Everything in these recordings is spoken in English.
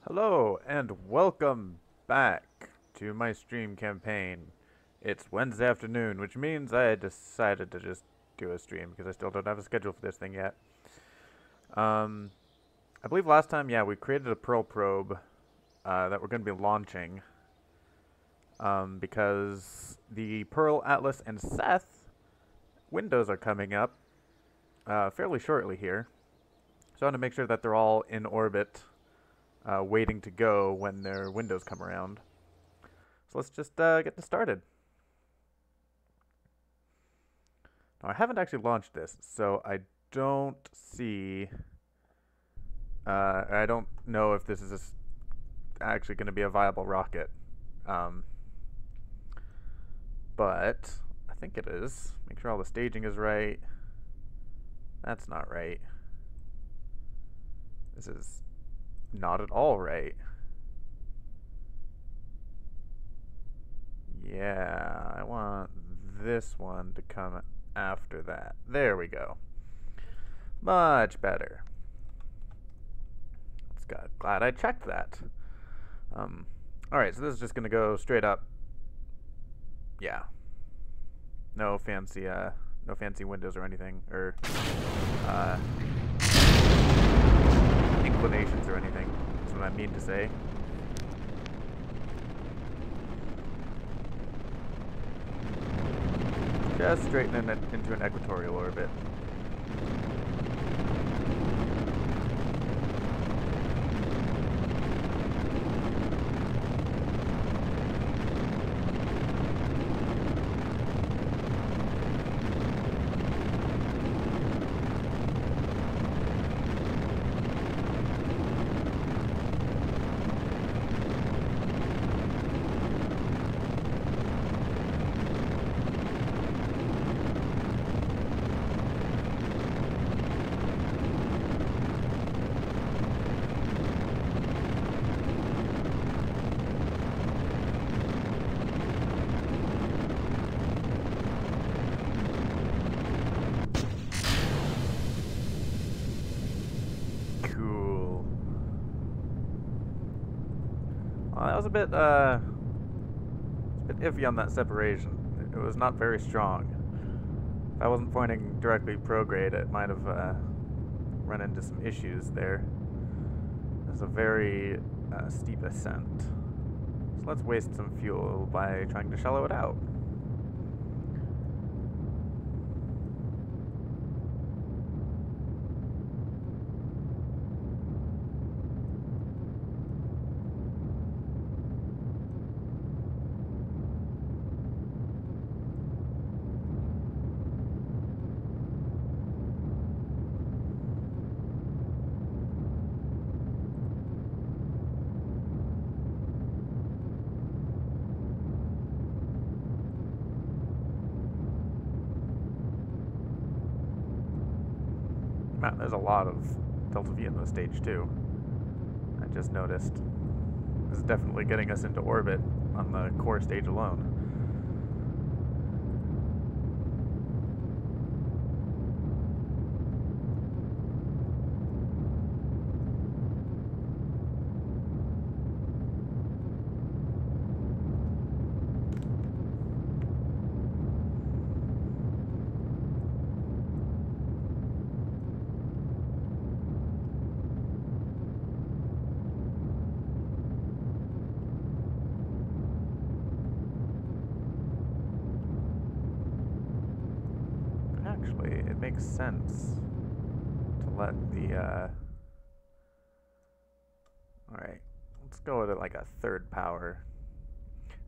Hello and welcome back to my stream campaign. It's Wednesday afternoon, which means I decided to just do a stream because I still don't have a schedule for this thing yet. Um, I believe last time, yeah, we created a Pearl probe that we're going to be launching because the Pearl, Atlas, and Seth windows are coming up fairly shortly here. So I want to make sure that they're all in orbit waiting to go when their windows come around. So let's just get this started. Now, I haven't actually launched this, so I don't see... I don't know if this is actually going to be a viable rocket. Um, but I think it is. Make sure all the staging is right. That's not right. This is not at all right. Yeah, I want this one to come after that. There we go. Much better. Glad I checked that. Alright, so this is just gonna go straight up. Yeah. No fancy windows or anything, or inclinations or anything. That's what I mean to say. Just straightening it into an equatorial orbit. Well, that was a bit iffy on that separation. It was not very strong. If I wasn't pointing directly prograde, it might have run into some issues there. It's a very steep ascent. So let's waste some fuel by trying to shallow it out. Man, there's a lot of Delta V in this stage too. I just noticed. This is definitely getting us into orbit on the core stage alone. Actually, it makes sense to let the, alright, let's go with it like a third power.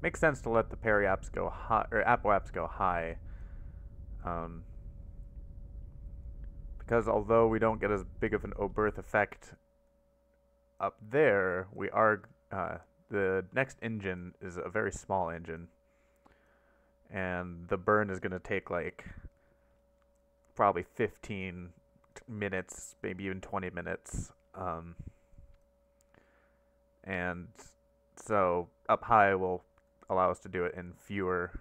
Makes sense to let the periaps go high, or apoaps go high. Because although we don't get as big of an Oberth effect up there, we are, the next engine is a very small engine. And the burn is going to take like probably 15 minutes, maybe even 20 minutes. And so up high will allow us to do it in fewer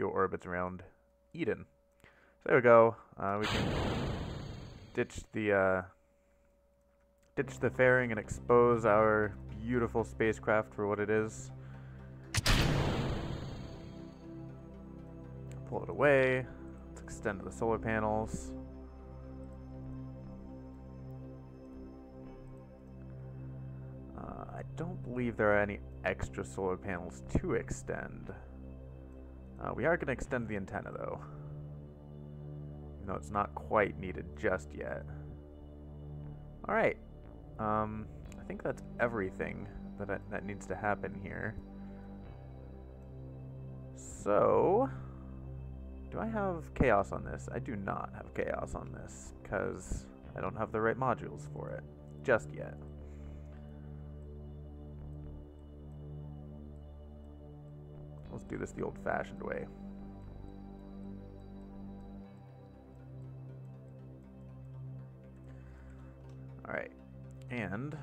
orbits around Eden. So there we go. We can ditch ditch the fairing and expose our beautiful spacecraft for what it is. Pull it away. Let's extend the solar panels. I don't believe there are any extra solar panels to extend. We are going to extend the antenna, though. Even though it's not quite needed just yet. Alright. I think that's everything that needs to happen here. So, do I have chaos on this? I do not have chaos on this, because I don't have the right modules for it just yet. Let's do this the old-fashioned way. Alright, and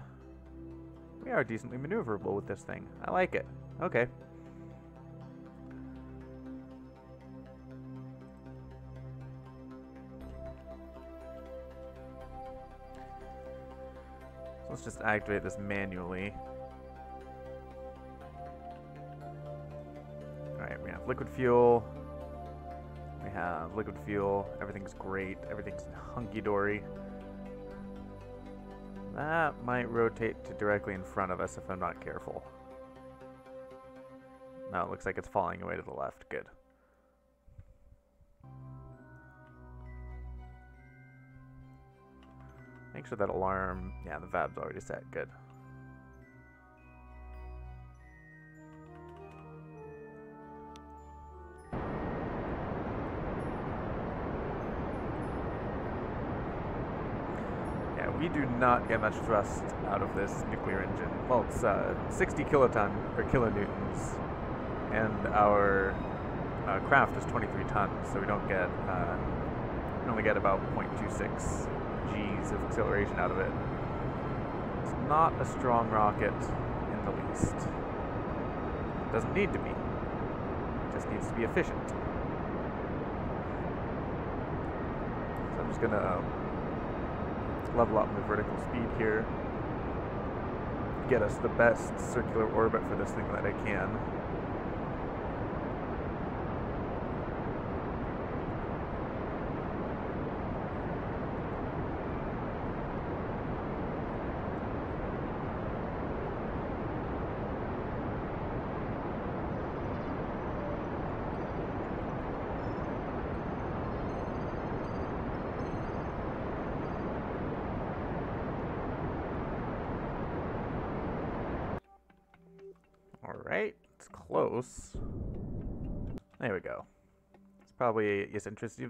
we are decently maneuverable with this thing. I like it. Okay. So let's just activate this manually. Alright, we have liquid fuel. We have liquid fuel. Everything's great. Everything's hunky-dory. That might rotate to directly in front of us if I'm not careful. No, it looks like it's falling away to the left. Good. Make sure that alarm... Yeah, the valve's already set. Good. We do not get much thrust out of this nuclear engine. Well, it's 60 kiloton or kilonewtons, and our craft is 23 tons, so we don't get we only get about 0.26 Gs of acceleration out of it. It's not a strong rocket in the least. It doesn't need to be. It just needs to be efficient. So I'm just gonna level up the vertical speed here. Get us the best circular orbit for this thing that I can. Alright, it's close. There we go. It's probably eccentricity.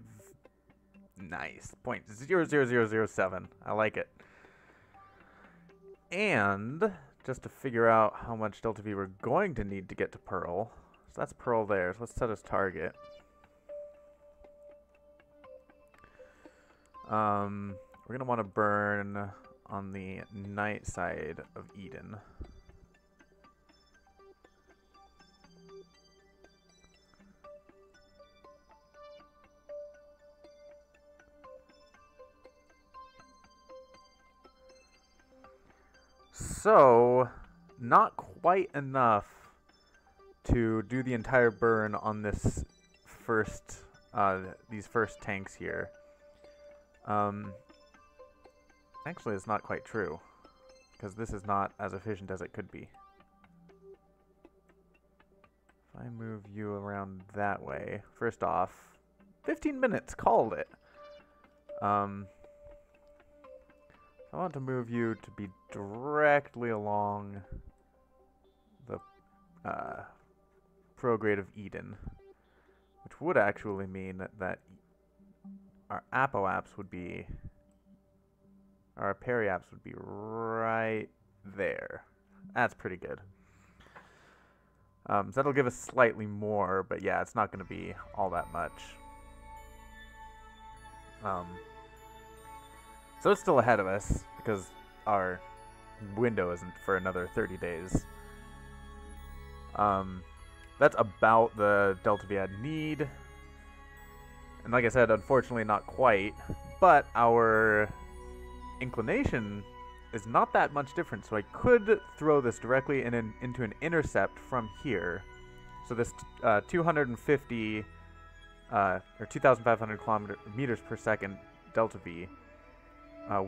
Nice. 0.00007. I like it. And just to figure out how much Delta V we're going to need to get to Pearl. So that's Pearl there. So let's set as target. We're going to want to burn on the night side of Eden. So, not quite enough to do the entire burn on this first, these first tanks here. Actually, it's not quite true, because this is not as efficient as it could be. If I move you around that way, first off, 15 minutes, called it. I want to move you to be directly along the prograde of Eden, which would actually mean that our apoapse would be, our periapse would be right there. That's pretty good. So that'll give us slightly more, but yeah, it's not going to be all that much. So it's still ahead of us, because our window isn't for another 30 days. That's about the Delta V I'd need. And like I said, unfortunately not quite, but our inclination is not that much different, so I could throw this directly into an intercept from here. So this 250 or 2,500 meters per second delta V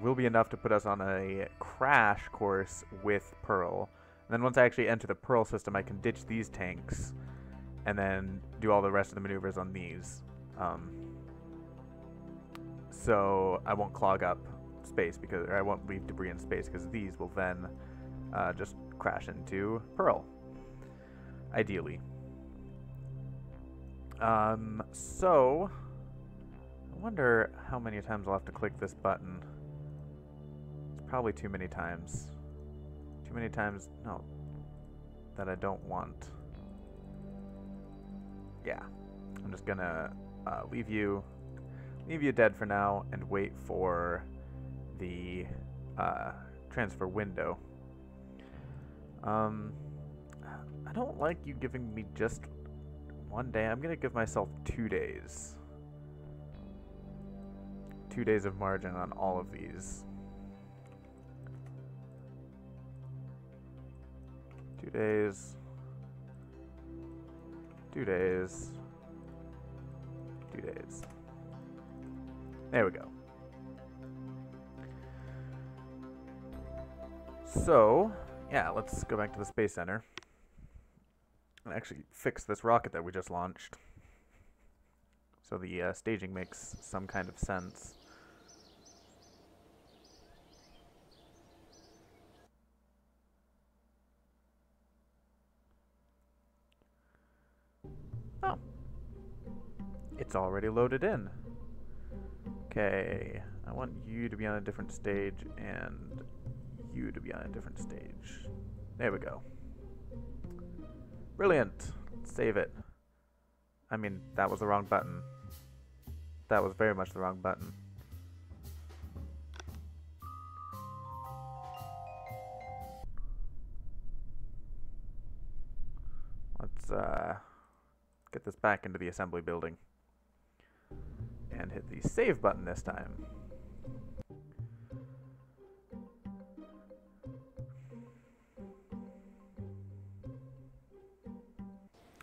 will be enough to put us on a crash course with Pearl. And then once I actually enter the Pearl system, I can ditch these tanks and then do all the rest of the maneuvers on these. So I won't clog up space or I won't leave debris in space because these will then just crash into Pearl, ideally. So I wonder how many times I'll have to click this button. It's probably too many times. Too many times, no, that I don't want. Yeah, I'm just gonna leave you dead for now and wait for the transfer window. I don't like you giving me just 1 day. I'm gonna give myself 2 days. 2 days of margin on all of these. 2 days. 2 days. 2 days. There we go. So, yeah, let's go back to the Space Center and actually fix this rocket that we just launched. So the staging makes some kind of sense. Oh. It's already loaded in. Okay, I want you to be on a different stage and you to be on a different stage. There we go. Brilliant. Let's save it. I mean, that was the wrong button. That was very much the wrong button. Let's get this back into the assembly building and hit the save button this time.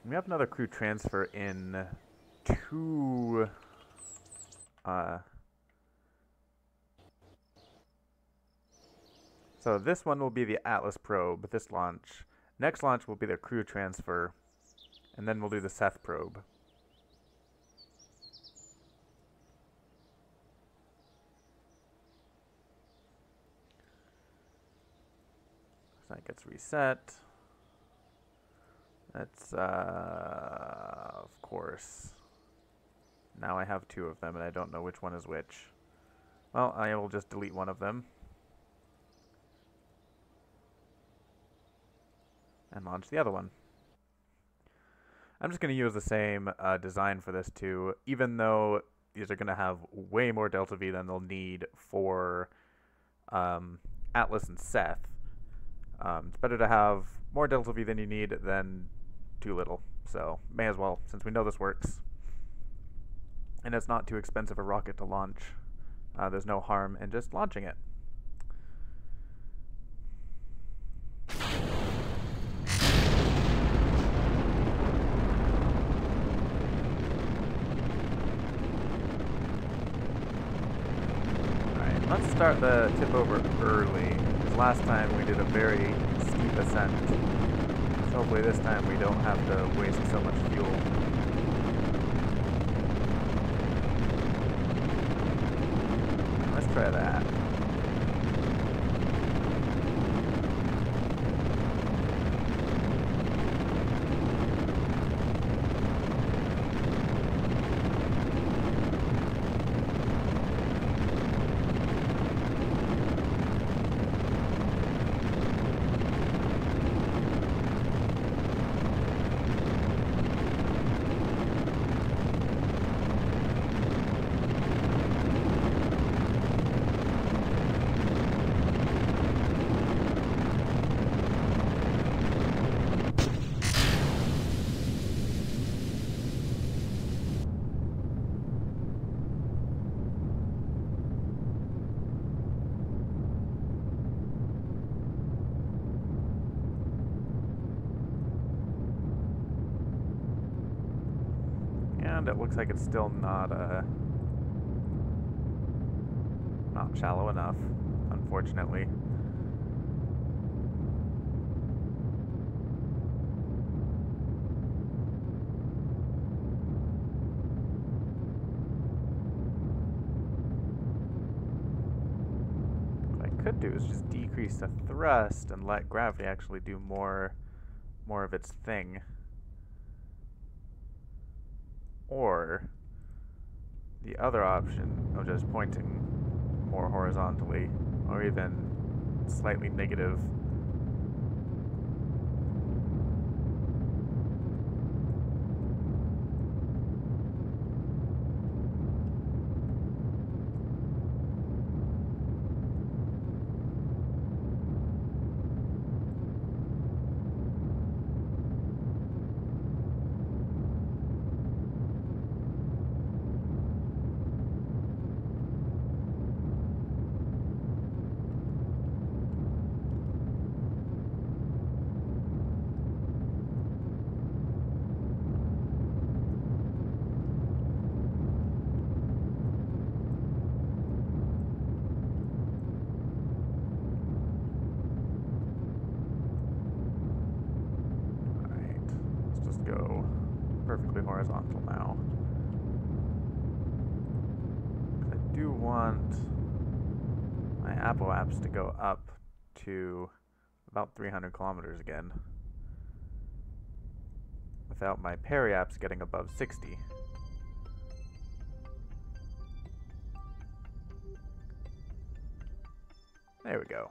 We have another crew transfer in to so this one will be the Atlas probe, this launch. Next launch will be the crew transfer, and then we'll do the Seth probe. So that gets reset. That's, of course. Now I have 2 of them, and I don't know which one is which. Well, I will just delete one of them. And launch the other one. I'm just going to use the same design for this too, even though these are going to have way more delta V than they'll need for Atlas and Seth. It's better to have more delta V than you need than too little, so may as well, since we know this works. And it's not too expensive a rocket to launch. There's no harm in just launching it. Alright, let's start the tip over early, because last time we did a very steep ascent. So hopefully this time we don't have to waste so much fuel. Let's try that. And it looks like it's still not shallow enough, unfortunately. What I could do is just decrease the thrust and let gravity actually do more of its thing. Or the other option of just pointing more horizontally, or even slightly negative. Alright, let's just go perfectly horizontal now. Because I do want my apoaps to go up to about 300 kilometers again, without my periaps getting above 60. There we go.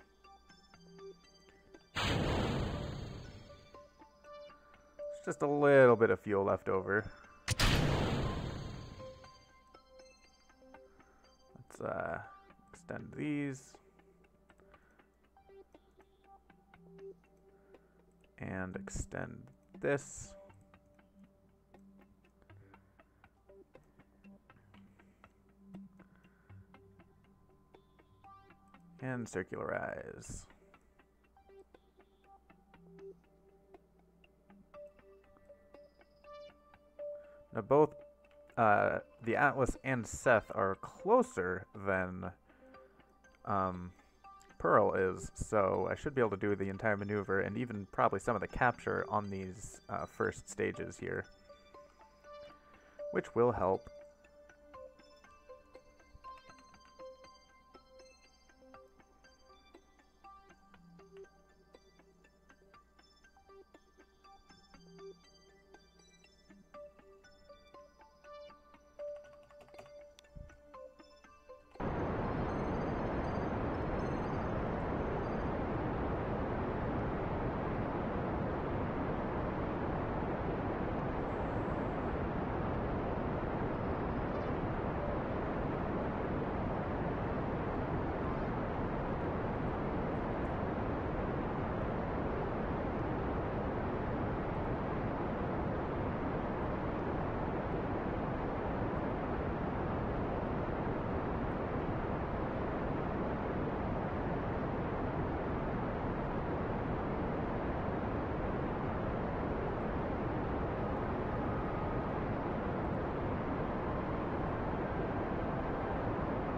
It's just a little bit of fuel left over. Let's extend these. And extend this. And circularize. Now both the Atlas and Seth are closer than Pearl is, so I should be able to do the entire maneuver and even probably some of the capture on these first stages here, which will help.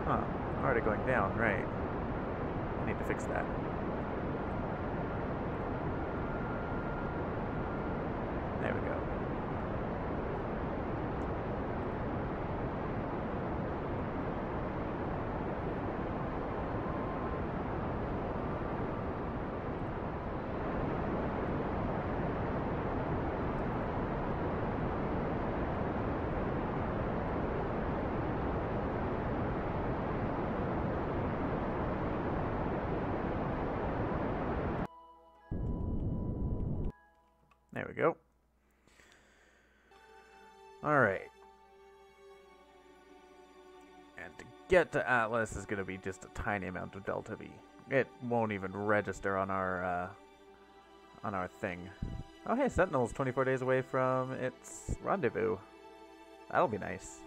Huh, already going down, right. I need to fix that. There we go. There we go. Alright. And to get to Atlas is going to be just a tiny amount of delta V. It won't even register on our thing. Oh hey, Sentinel's 24 days away from its rendezvous. That'll be nice.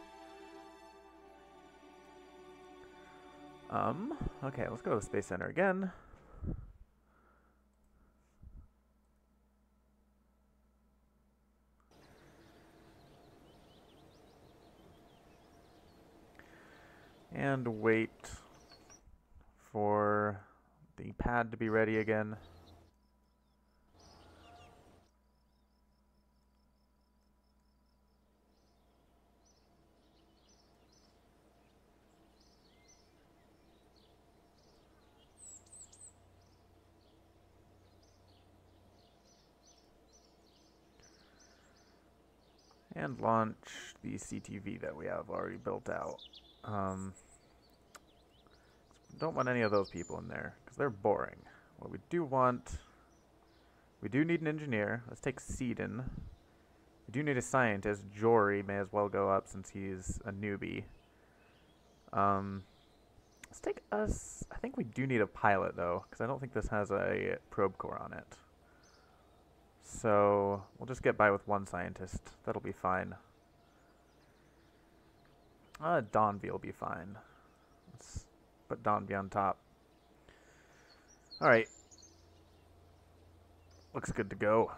Okay, let's go to the Space Center again. And wait for the pad to be ready again. And launch the CTV that we have already built out. Don't want any of those people in there, because they're boring. What we do want... We do need an engineer. Let's take Seedon. We do need a scientist. Jory may as well go up since he's a newbie. Let's take us... I think we do need a pilot, though, because I don't think this has a probe core on it. So, we'll just get by with one scientist. That'll be fine. Donby will be fine. Let's put Donby on top. Alright. Looks good to go.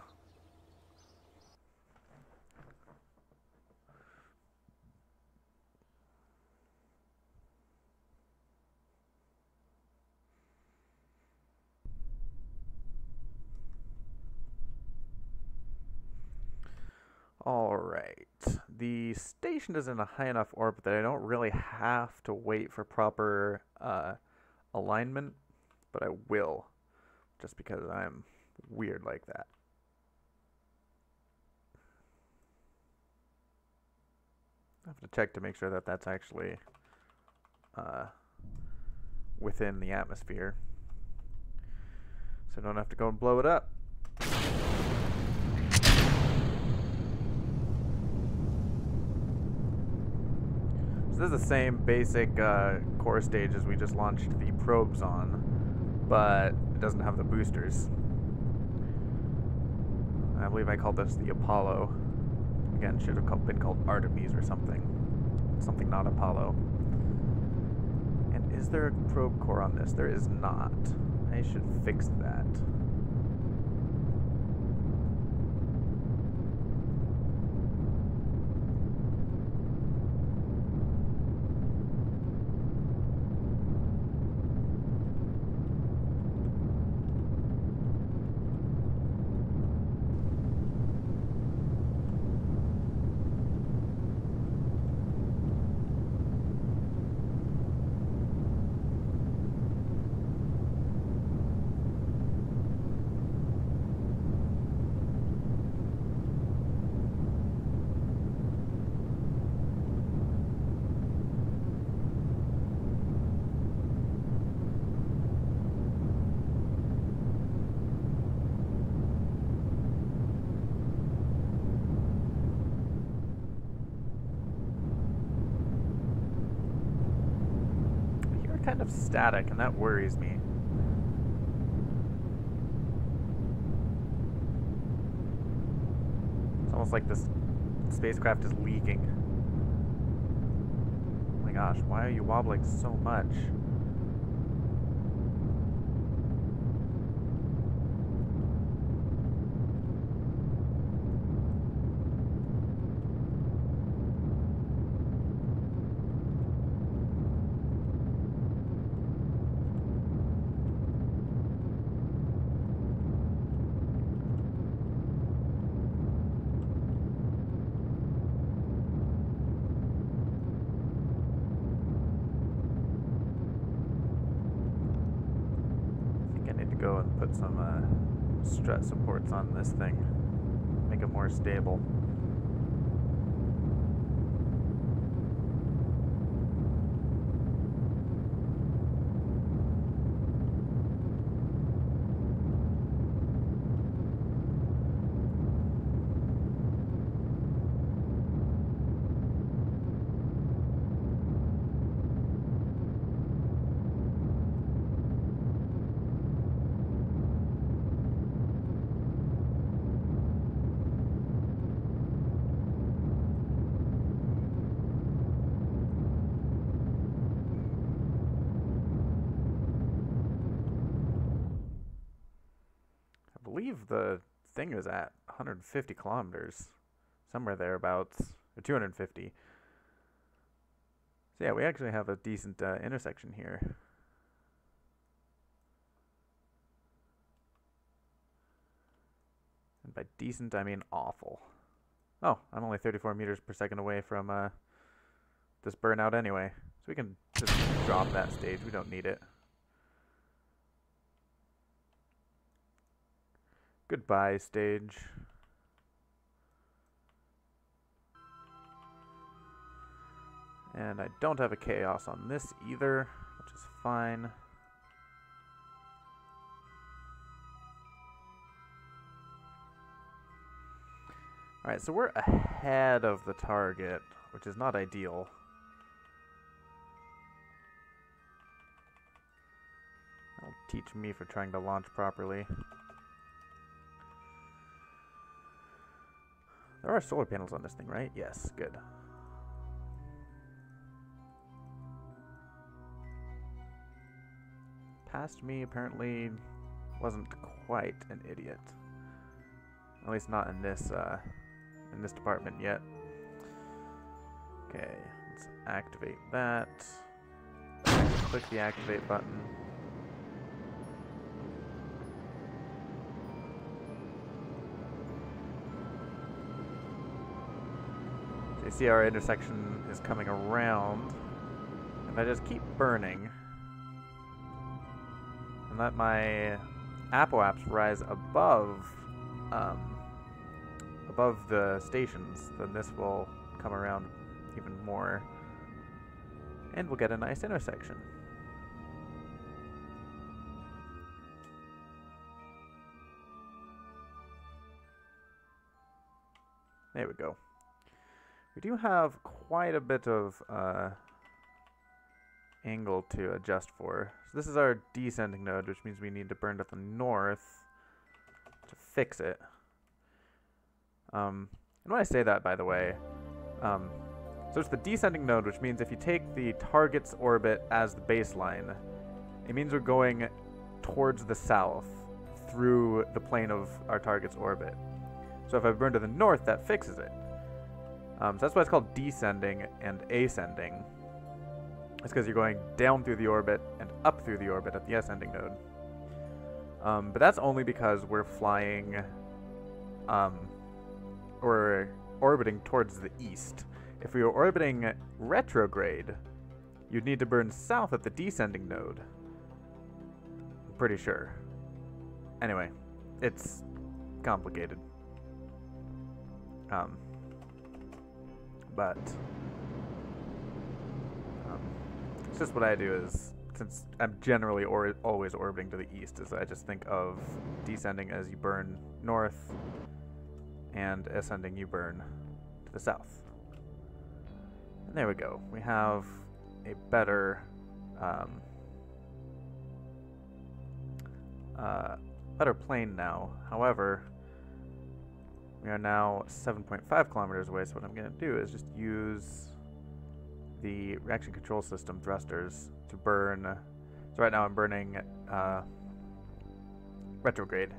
Alright. The station is in a high enough orbit that I don't really have to wait for proper alignment, but I will, just because I'm weird like that. I have to check to make sure that that's actually within the atmosphere, so I don't have to go and blow it up. So this is the same basic core stage as we just launched the probes on, but it doesn't have the boosters. I believe I called this the Apollo. Again, should have been called Artemis or something. Something not Apollo. And is there a probe core on this? There is not. I should fix that. Kind of static, and that worries me. It's almost like this spacecraft is leaking. Oh my gosh, why are you wobbling so much? Go and put some strut supports on this thing, make it more stable. I believe the thing is at 150 kilometers, somewhere thereabouts, or 250. So yeah, we actually have a decent intersection here. And by decent, I mean awful. Oh, I'm only 34 meters per second away from this burnout anyway. So we can just drop that stage. We don't need it. Goodbye, stage. And I don't have a chaos on this either, which is fine. Alright, so we're ahead of the target, which is not ideal. That'll teach me for trying to launch properly. There are solar panels on this thing, right? Yes, good. Past me apparently wasn't quite an idiot. At least not in this department yet. Okay, let's activate that. Click the activate button. So you see our intersection is coming around. If I just keep burning and let my apoaps rise above the stations, then this will come around even more, and we'll get a nice intersection. There we go. We do have quite a bit of angle to adjust for. So this is our descending node, which means we need to burn to the north to fix it. And when I say that, by the way, so it's the descending node, which means if you take the target's orbit as the baseline, it means we're going towards the south through the plane of our target's orbit. So if I burn to the north, that fixes it. So that's why it's called descending and ascending. It's because you're going down through the orbit and up through the orbit at the ascending node. But that's only because we're flying, or orbiting towards the east. If we were orbiting retrograde, you'd need to burn south at the descending node. I'm pretty sure. Anyway, it's complicated. But it's just what I do is, since I'm generally always orbiting to the east, is I just think of descending as you burn north, and ascending you burn to the south. And there we go. We have a better better plane now. However, we are now 7.5 kilometers away, so what I'm going to do is just use the reaction control system thrusters to burn. So right now I'm burning retrograde.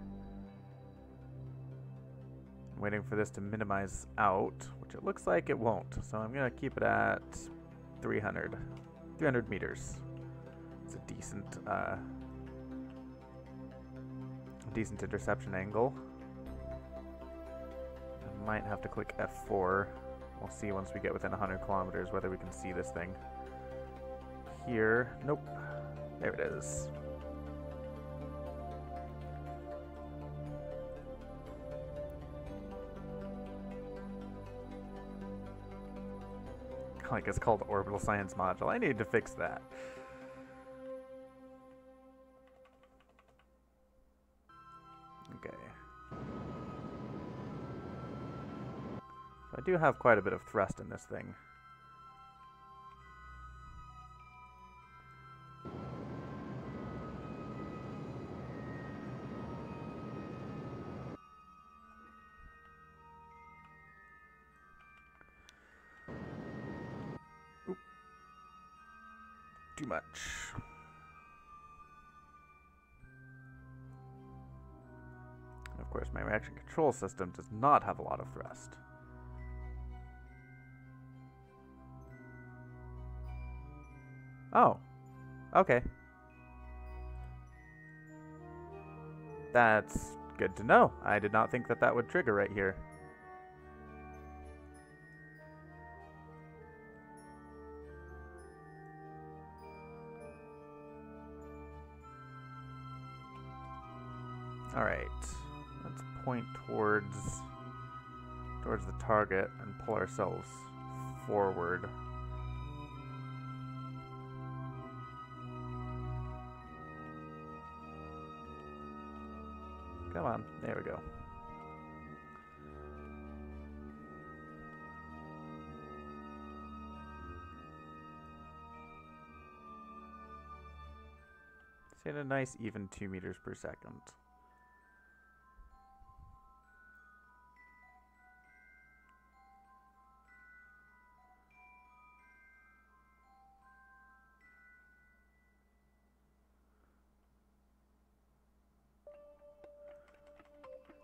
I'm waiting for this to minimize out, which it looks like it won't. So I'm going to keep it at 300 meters. It's a decent interception angle. I might have to click F4. We'll see once we get within 100 kilometers whether we can see this thing. Here, nope. There it is. Like it's called orbital science module. I need to fix that. Okay. So I do have quite a bit of thrust in this thing. Oop. Too much. And of course, my reaction control system does not have a lot of thrust. Oh, okay. That's good to know. I did not think that that would trigger right here. Alright, let's point towards the target and pull ourselves forward. Come on, there we go. Let's hit a nice even 2 meters per second.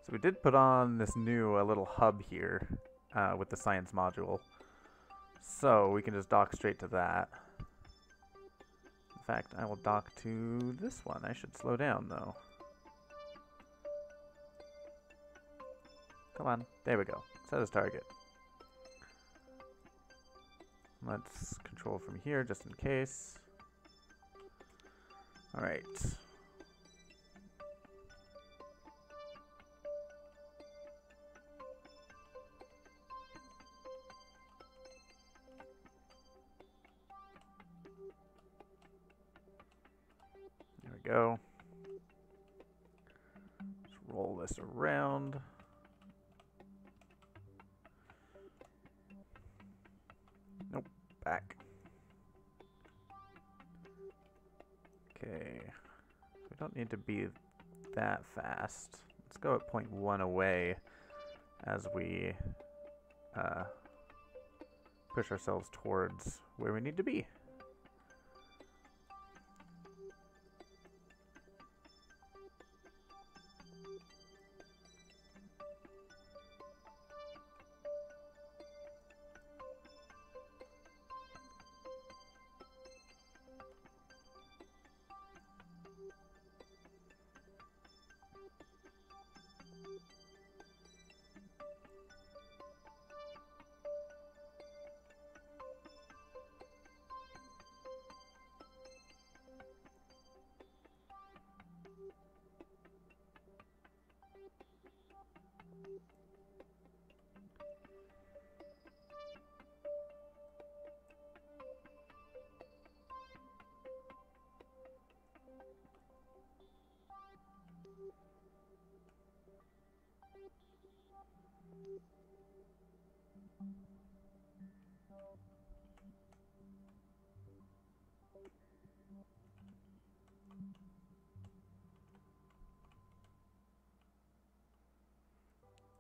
So we did put on this new little hub here with the science module. So we can just dock straight to that. In fact, I will dock to this one. I should slow down though. Come on, there we go. Set as target. Let's control from here just in case. Alright. There we go. Let's roll this around. Nope, back. Okay. We don't need to be that fast. Let's go at 0.1 away as we push ourselves towards where we need to be.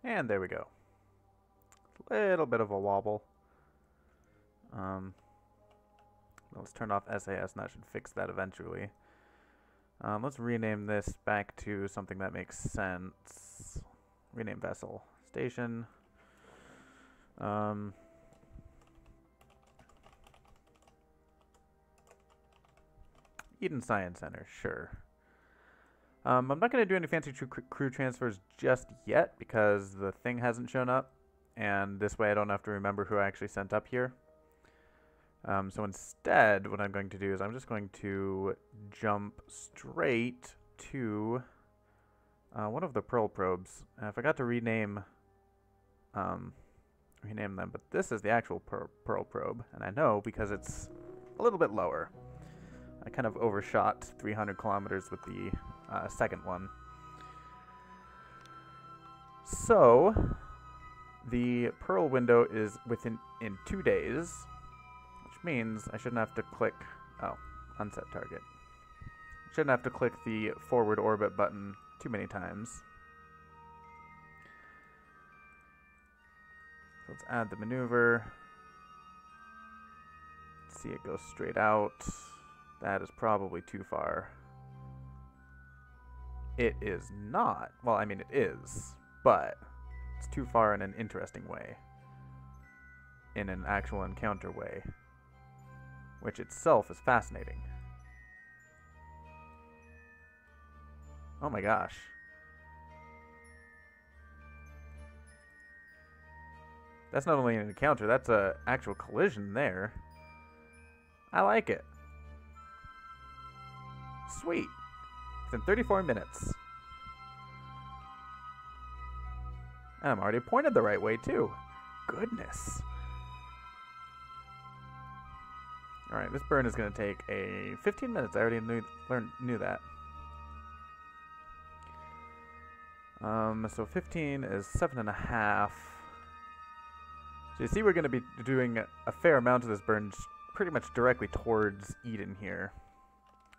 And there we go. A little bit of a wobble. Let's turn off SAS, and that should fix that eventually. Let's rename this back to something that makes sense. Rename vessel. Station. Eden Science Center, sure. I'm not going to do any fancy crew transfers just yet because the thing hasn't shown up, and this way I don't have to remember who I actually sent up here. So instead, what I'm going to do is I'm just going to jump straight to one of the Pearl probes. I forgot to rename them, but this is the actual Pearl probe, and I know because it's a little bit lower. I kind of overshot 300 kilometers with the second one. So the Pearl window is in 2 days, which means I shouldn't have to click, unset target. Shouldn't have to click the forward orbit button too many times. So let's add the maneuver. See it go straight out. That is probably too far. It is not. Well, I mean, it is, but it's too far in an interesting way. In an actual encounter way. which itself is fascinating. Oh my gosh. That's not only an encounter, that's an actual collision there. I like it. Sweet. Within 34 minutes. And I'm already pointed the right way, too. Goodness. Alright, this burn is going to take a 15 minutes. I already knew that. So 15 is 7.5. So you see we're going to be doing a fair amount of this burn pretty much directly towards Eden here.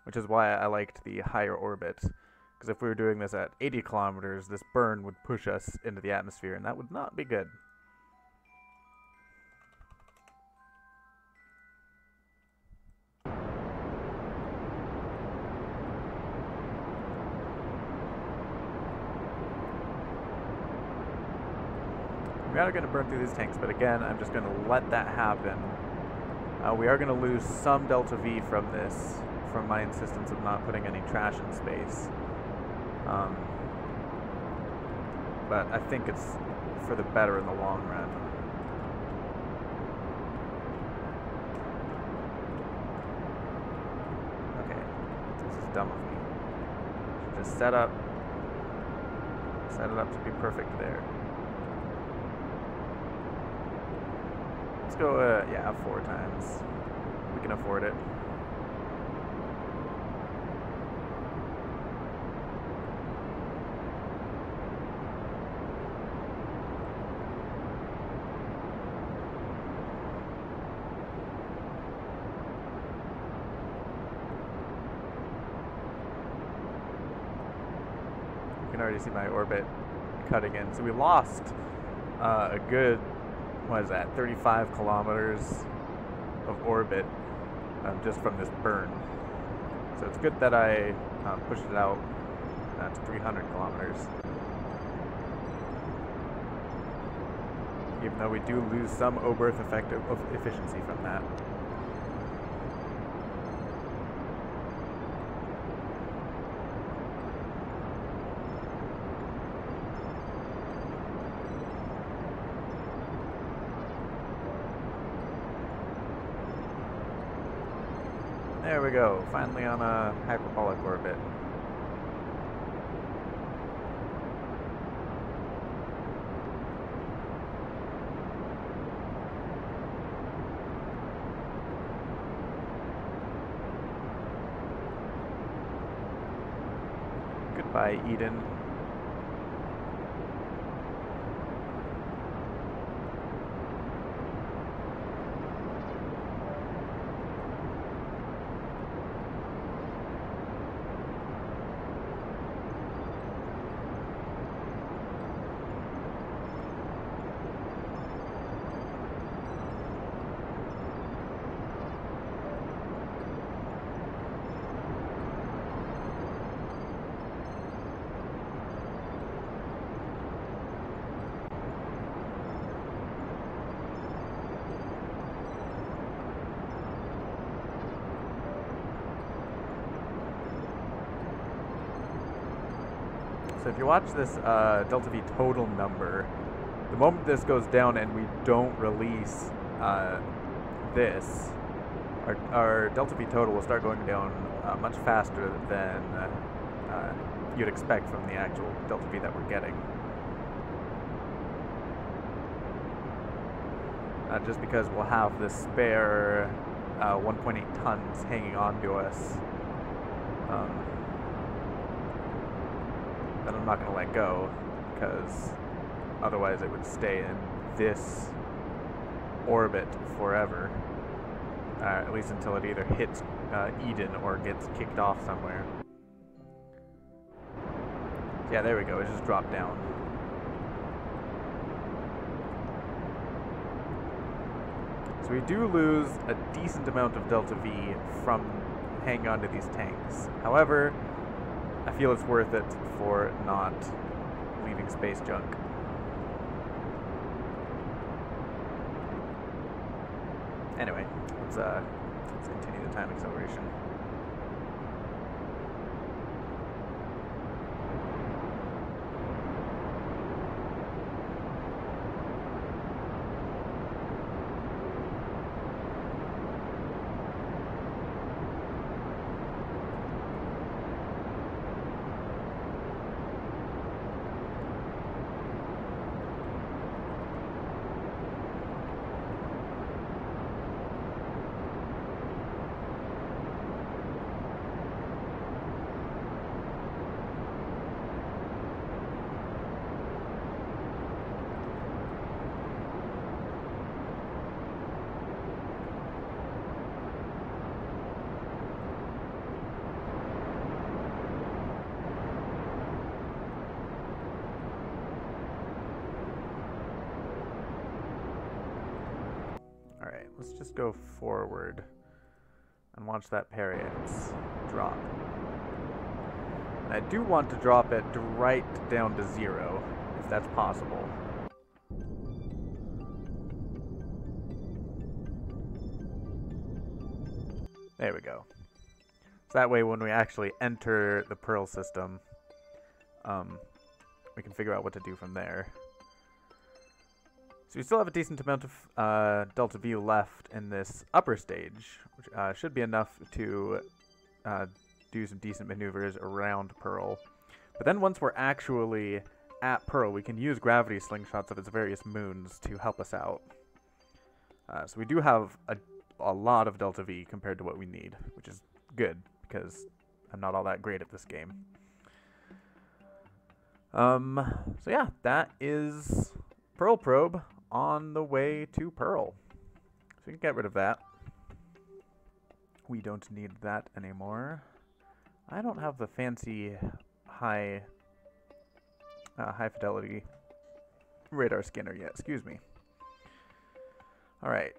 Which is why I liked the higher orbit. Because if we were doing this at 80 kilometers, this burn would push us into the atmosphere, and that would not be good. We are going to burn through these tanks, but again, I'm just going to let that happen. We are going to lose some delta V from this, from my insistence of not putting any trash in space. But I think it's for the better in the long run. Okay, this is dumb of me. Just set it up to be perfect there. Let's go, yeah, 4 times. We can afford it. You can already see my orbit cutting in. So we lost a good, what is that, 35 kilometers of orbit just from this burn. So it's good that I pushed it out to 300 kilometers. Even though we do lose some O-berth effect of efficiency from that. There we go, finally on a hyperbolic orbit. Goodbye, Eden. So if you watch this delta V total number, the moment this goes down and we don't release this, our delta V total will start going down much faster than you'd expect from the actual delta V that we're getting. Just because we'll have this spare 1.8 tons hanging on to us. That I'm not going to let go, because otherwise it would stay in this orbit forever, at least until it either hits Eden or gets kicked off somewhere. Yeah, there we go, it just dropped down. So we do lose a decent amount of delta V from hanging on to these tanks. However, I feel it's worth it for not leaving space junk. Anyway, let's Let's continue the time acceleration. Alright, let's just go forward and watch that Periax drop. And I do want to drop it right down to 0, if that's possible. There we go. So that way when we actually enter the Pearl system, we can figure out what to do from there. So we still have a decent amount of delta V left in this upper stage, which should be enough to do some decent maneuvers around Pearl. But then once we're actually at Pearl, we can use gravity slingshots of its various moons to help us out. So we do have a lot of delta V compared to what we need, which is good, because I'm not all that great at this game. So yeah, that is Pearl Probe on the way to Pearl. So we can get rid of that. We don't need that anymore. I don't have the fancy high fidelity radar scanner yet. Excuse me. All right.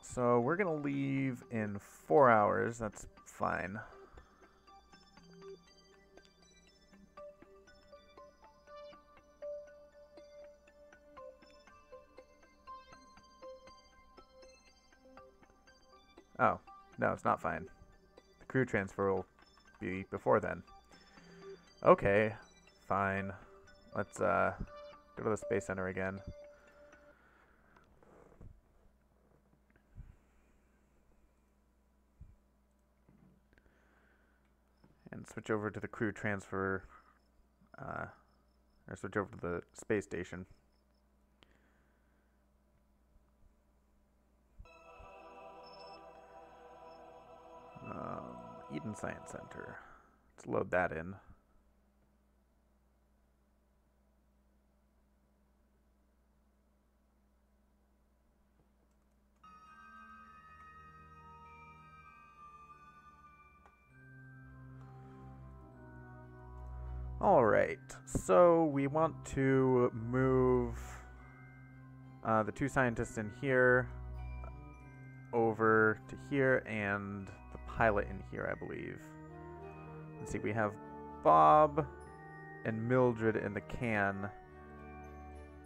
So we're gonna leave in 4 hours. That's fine. Oh, no, it's not fine. The crew transfer will be before then. Okay, fine. Let's go to the Space Center again. And switch over to the crew transfer, or switch over to the space station. Eden Science Center. Let's load that in. Alright, so we want to move the 2 scientists in here over to here and the pilot in here, I believe. Let's see, we have Bob and Mildred in the can,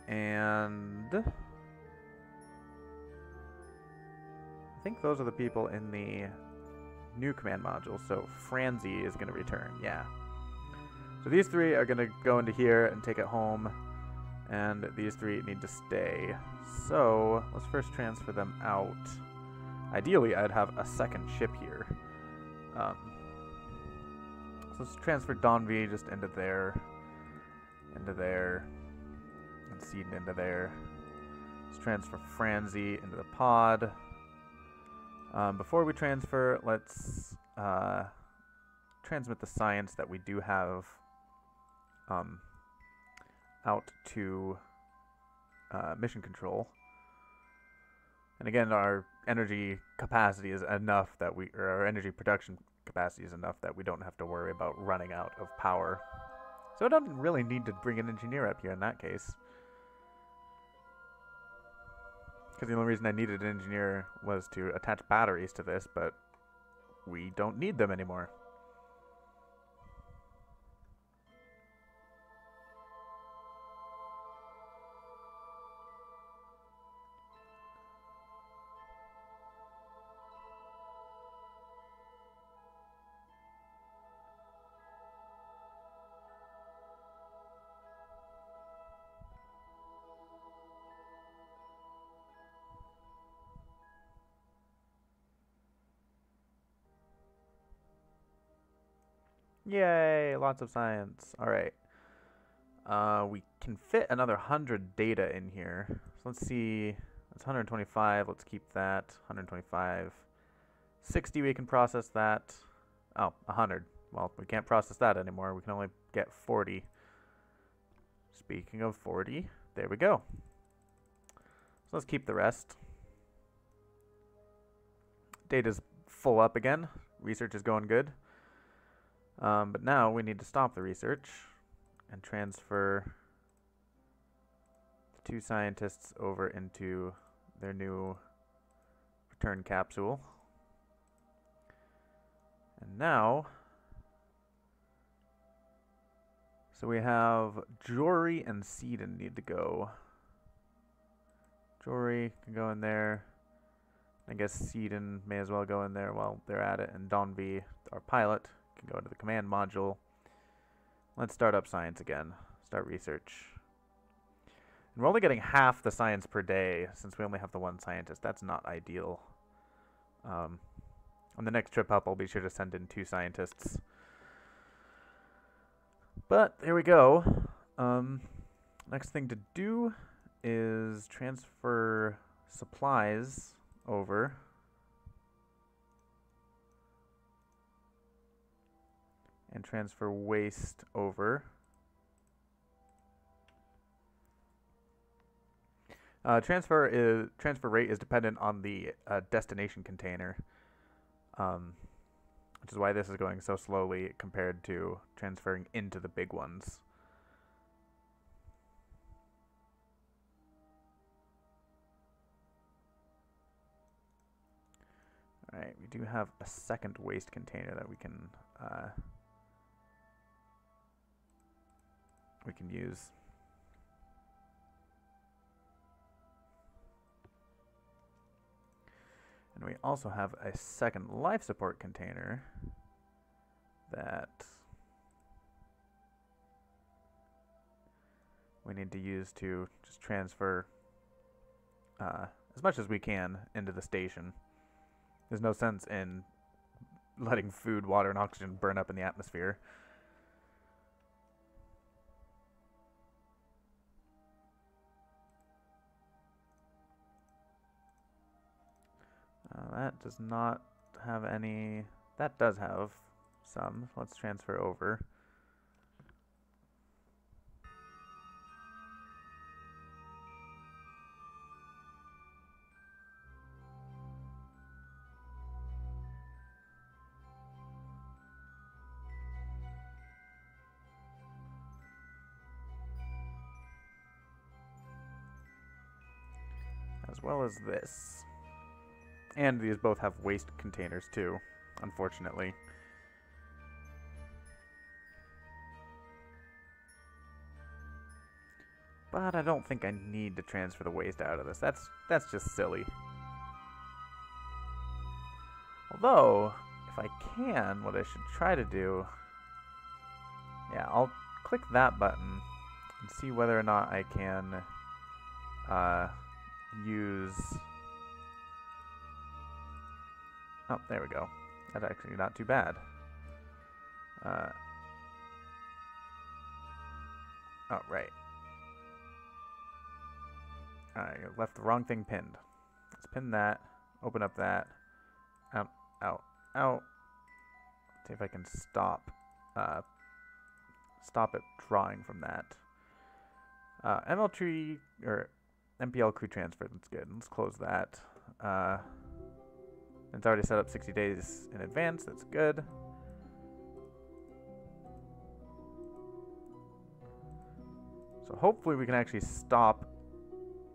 and I think those are the people in the new command module, so Franzi is going to return, yeah. So these 3 are going to go into here and take it home, and these 3 need to stay. So let's first transfer them out. Ideally, I'd have a second ship here. So let's transfer Donvi just into there, and Seed into there. Let's transfer Franzi into the pod. Before we transfer, let's transmit the science that we do have out to mission control. And again, our energy capacity is enough that our energy production capacity is enough that we don't have to worry about running out of power. So I don't really need to bring an engineer up here in that case. Because the only reason I needed an engineer was to attach batteries to this, but we don't need them anymore. Yay, lots of science. All right. We can fit another 100 data in here. So let's see. That's 125. Let's keep that. 125. 60, we can process that. Oh, 100. Well, we can't process that anymore. We can only get 40. Speaking of 40, there we go. So let's keep the rest. Data's full up again. Research is going good. But now we need to stop the research and transfer the 2 scientists over into their new return capsule. And now, so we have Jory and Seedon need to go. Jory can go in there. I guess Seedon may as well go in there while they're at it. And Donby, our pilot, can go into the command module. Let's start up science again. Start research. And we're only getting half the science per day since we only have the 1 scientist. That's not ideal. On the next trip up, I'll be sure to send in 2 scientists. But there we go. Next thing to do is transfer supplies over. And transfer waste over. Transfer rate is dependent on the destination container, which is why this is going so slowly compared to transferring into the big ones. All right, we do have a second waste container that we can use. And we also have a second life support container that we need to use to just transfer as much as we can into the station. There's no sense in letting food, water, and oxygen burn up in the atmosphere. That does not have any. That does have some. Let's transfer over. As well as this. And these both have waste containers too, unfortunately. But I don't think I need to transfer the waste out of this. That's just silly. Although, if I can, what I should try to do... Yeah, I'll click that button and see whether or not I can use... Oh, there we go. That's actually not too bad. Oh, right. I left the wrong thing pinned. Let's pin that. Open up that. Out, out, out. See if I can stop it drawing from that. ML tree or MPL crew transfer. That's good. Let's close that. It's already set up 60 days in advance. That's good. So hopefully we can actually stop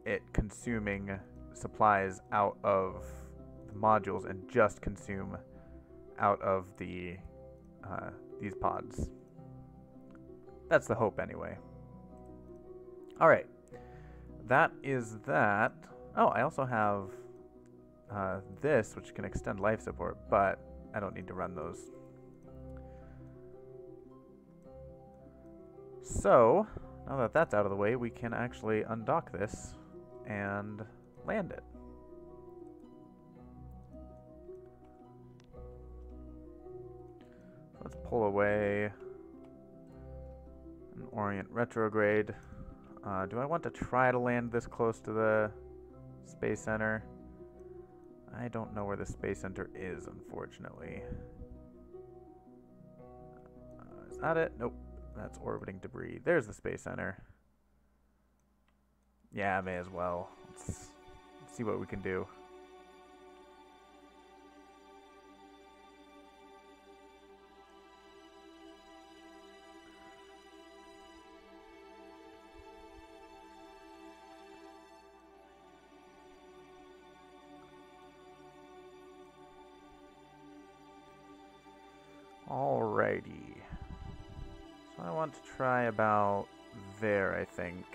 it consuming supplies out of the modules and just consume out of the these pods. That's the hope anyway. All right. That is that. Oh, I also have this, which can extend life support, but I don't need to run those. So, now that that's out of the way, we can actually undock this and land it. Let's pull away an Orient retrograde. Do I want to try to land this close to the Space Center? I don't know where the Space Center is, unfortunately. Is that it? Nope. That's orbiting debris. There's the Space Center. Yeah, I may as well. Let's see what we can do. Alrighty. So I want to try about there, I think.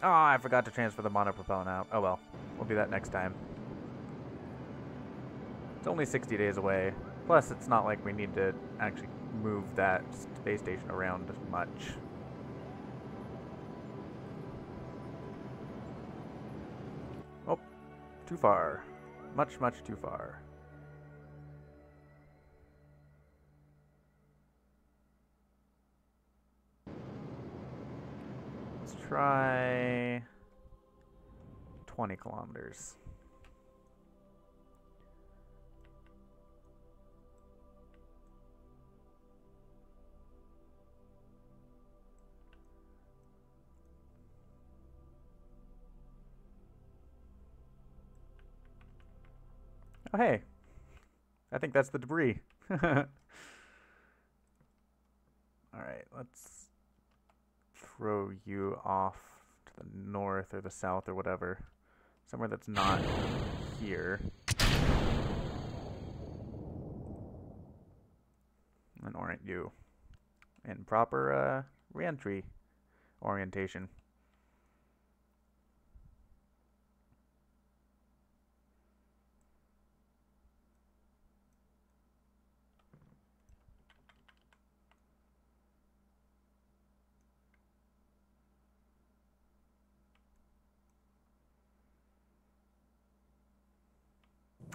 Oh, I forgot to transfer the monopropellant out. Oh well, we'll do that next time. It's only 60 days away. Plus, it's not like we need to actually move that space station around much. Oh, too far. Much, much too far. Let's try 20 kilometers. Oh, hey. I think that's the debris. Alright, let's throw you off to the north or the south or whatever. Somewhere that's not here. And orient you in proper re-entry orientation.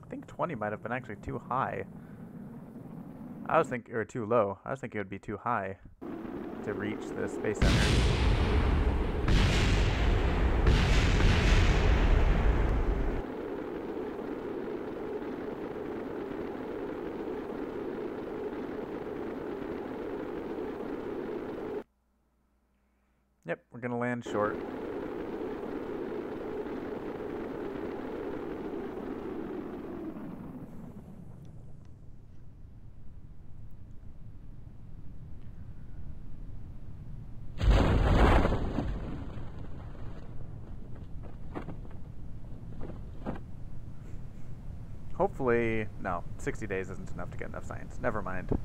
I think 20 might have been actually too high. I was thinking, or too low. I was thinking it would be too high to reach the Space Center. Yep, we're gonna land short. Hopefully, no, 60 days isn't enough to get enough science. Never mind. I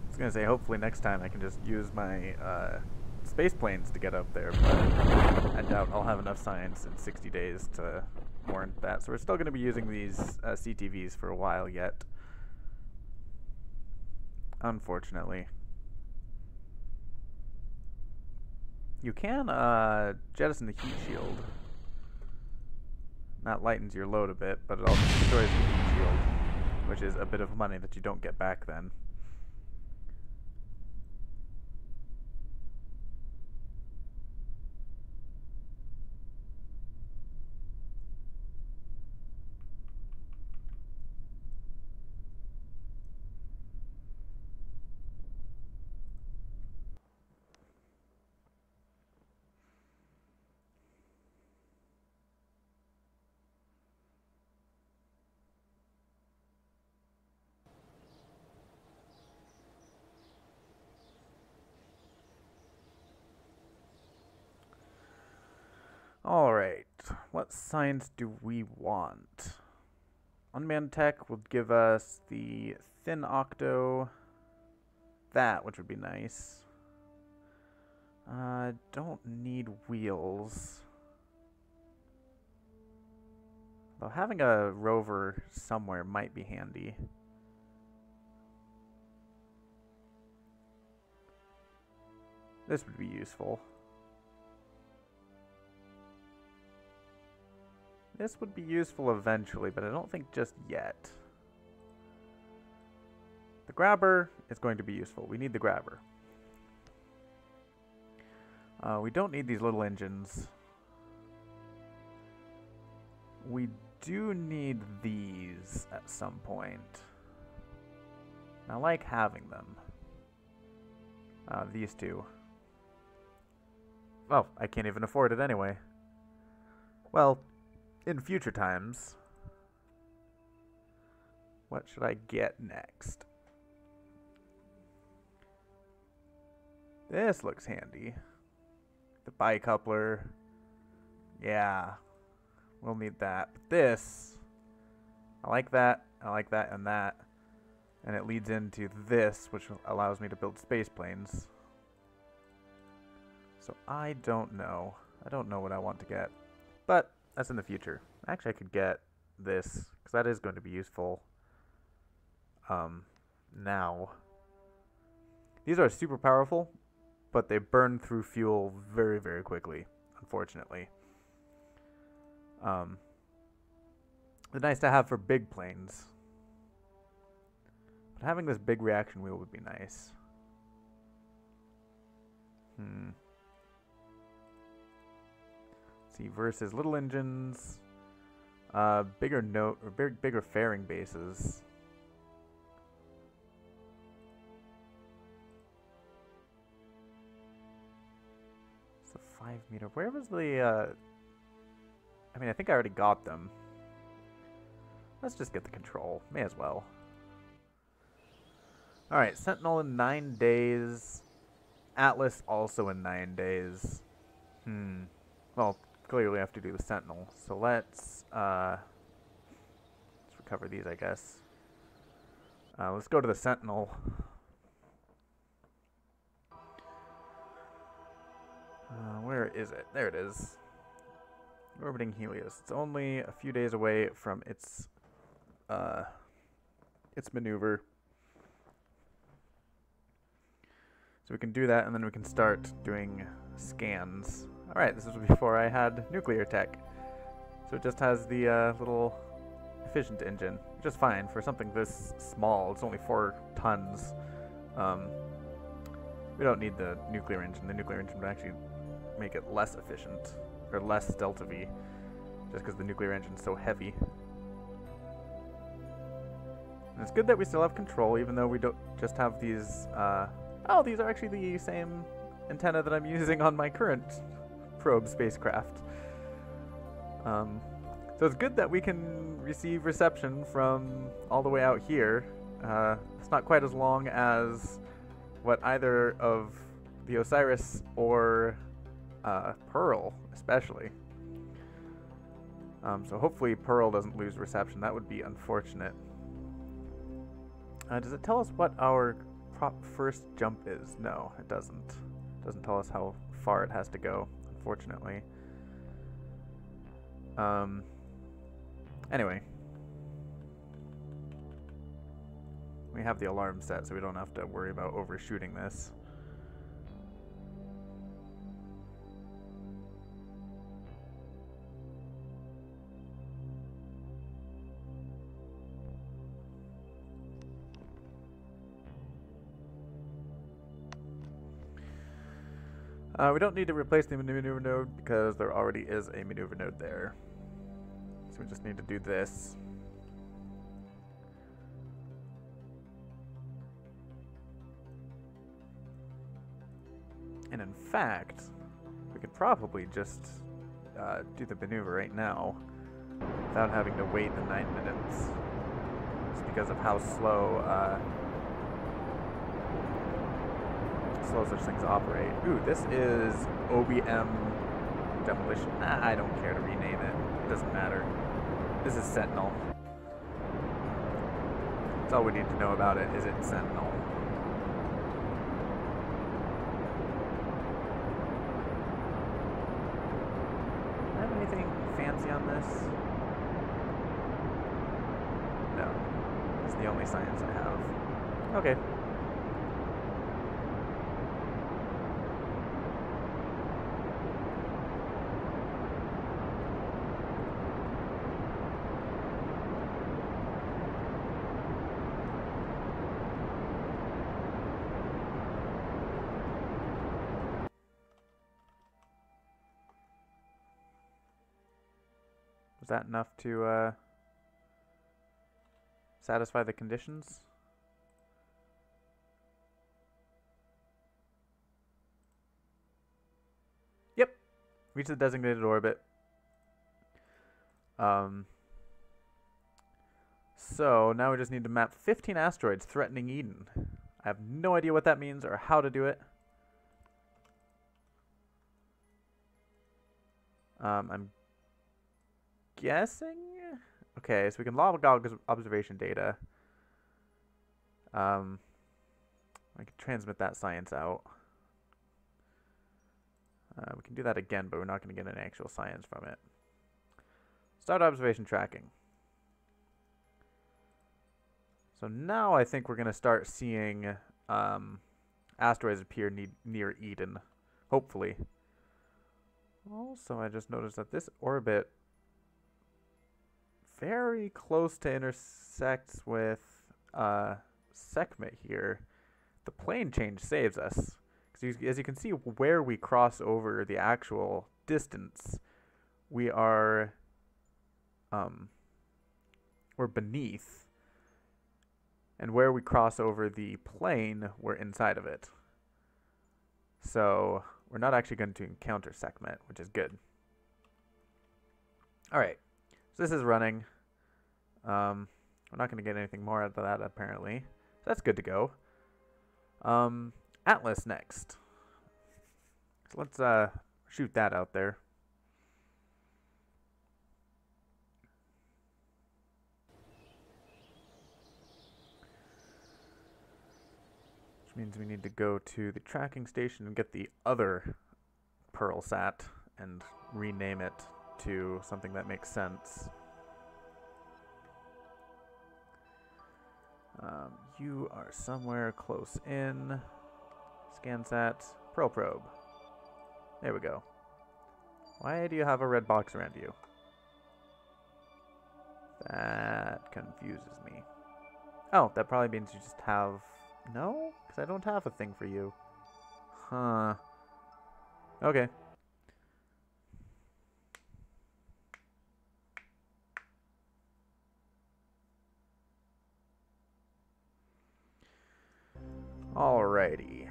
was gonna say, hopefully next time I can just use my space planes to get up there, but I doubt I'll have enough science in 60 days to warrant that. So we're still gonna be using these CTVs for a while yet. Unfortunately. You can jettison the heat shield. That lightens your load a bit, but it also destroys the heat shield, which is a bit of money that you don't get back then. Alright, what science do we want? Unmanned tech will give us the thin octo, that, which would be nice. Don't need wheels. Though having a rover somewhere might be handy. This would be useful. This would be useful eventually, but I don't think just yet. The grabber is going to be useful. We need the grabber. We don't need these little engines. We do need these at some point. I like having them. These two. Well, I can't even afford it anyway. Well, in future times. What should I get next? This looks handy. The bicoupler. Yeah. We'll need that. But this, I like that, and that. And it leads into this, which allows me to build space planes. So I don't know. I don't know what I want to get. But that's in the future. Actually, I could get this, because that is going to be useful now. These are super powerful, but they burn through fuel very, very quickly, unfortunately. They're nice to have for big planes. But having this big reaction wheel would be nice. Let's see, versus little engines, bigger fairing bases. It's a 5 meter. Where was the? I mean, I think I already got them. Let's just get the control. May as well. Alright, Sentinel in 9 days. Atlas also in 9 days. Well, clearly I have to do the Sentinel. So let's recover these, I guess. Let's go to the Sentinel. Where is it? There it is. Orbiting Helios. It's only a few days away from its maneuver. So we can do that, and then we can start doing scans. Alright, this is before I had nuclear tech. So it just has the little efficient engine, which is fine for something this small. It's only 4 tons. We don't need the nuclear engine. The nuclear engine would actually make it less efficient, or less delta V, just because the nuclear engine's so heavy. And it's good that we still have control, even though we don't just have these, oh, these are actually the same antenna that I'm using on my current probe spacecraft. So it's good that we can receive reception from all the way out here. It's not quite as long as what either of the Osiris or Pearl, especially. So hopefully Pearl doesn't lose reception. That would be unfortunate. Does it tell us what our first jump is? No, it doesn't. It doesn't tell us how far it has to go, unfortunately. Anyway. We have the alarm set, so we don't have to worry about overshooting this. We don't need to replace the maneuver node because there already is a maneuver node there. So we just need to do this. And in fact, we could probably just do the maneuver right now without having to wait the 9 minutes. Just because of how slow such things operate. Ooh, this is OBM demolition. I don't care to rename it. It doesn't matter. This is Sentinel. That's all we need to know about it, is it's Sentinel. Do I have anything fancy on this? No. It's the only science I have. Okay. Was that enough to satisfy the conditions? Yep. Reach the designated orbit. So now we just need to map 15 asteroids threatening Eden. I have no idea what that means or how to do it. I'm guessing? Okay, so we can log observation data. I can transmit that science out. We can do that again, but we're not going to get any actual science from it. Start observation tracking. So now I think we're going to start seeing asteroids appear near Eden, hopefully. Also, I just noticed that this orbit very close to intersects with Sekhmet here. The plane change saves us. Because as you can see, where we cross over the actual distance, we are we're beneath. And where we cross over the plane, we're inside of it. So we're not actually going to encounter Sekhmet, which is good. Alright, so this is running. We're not going to get anything more out of that, apparently. So that's good to go. Atlas next. So let's shoot that out there. Which means we need to go to the tracking station and get the other Pearl Sat and rename it to something that makes sense. You are somewhere close in. ScanSat, Pearl Probe. There we go. Why do you have a red box around you? That confuses me. Oh, that probably means you just have... No? Because I don't have a thing for you. Huh. Okay. Alrighty.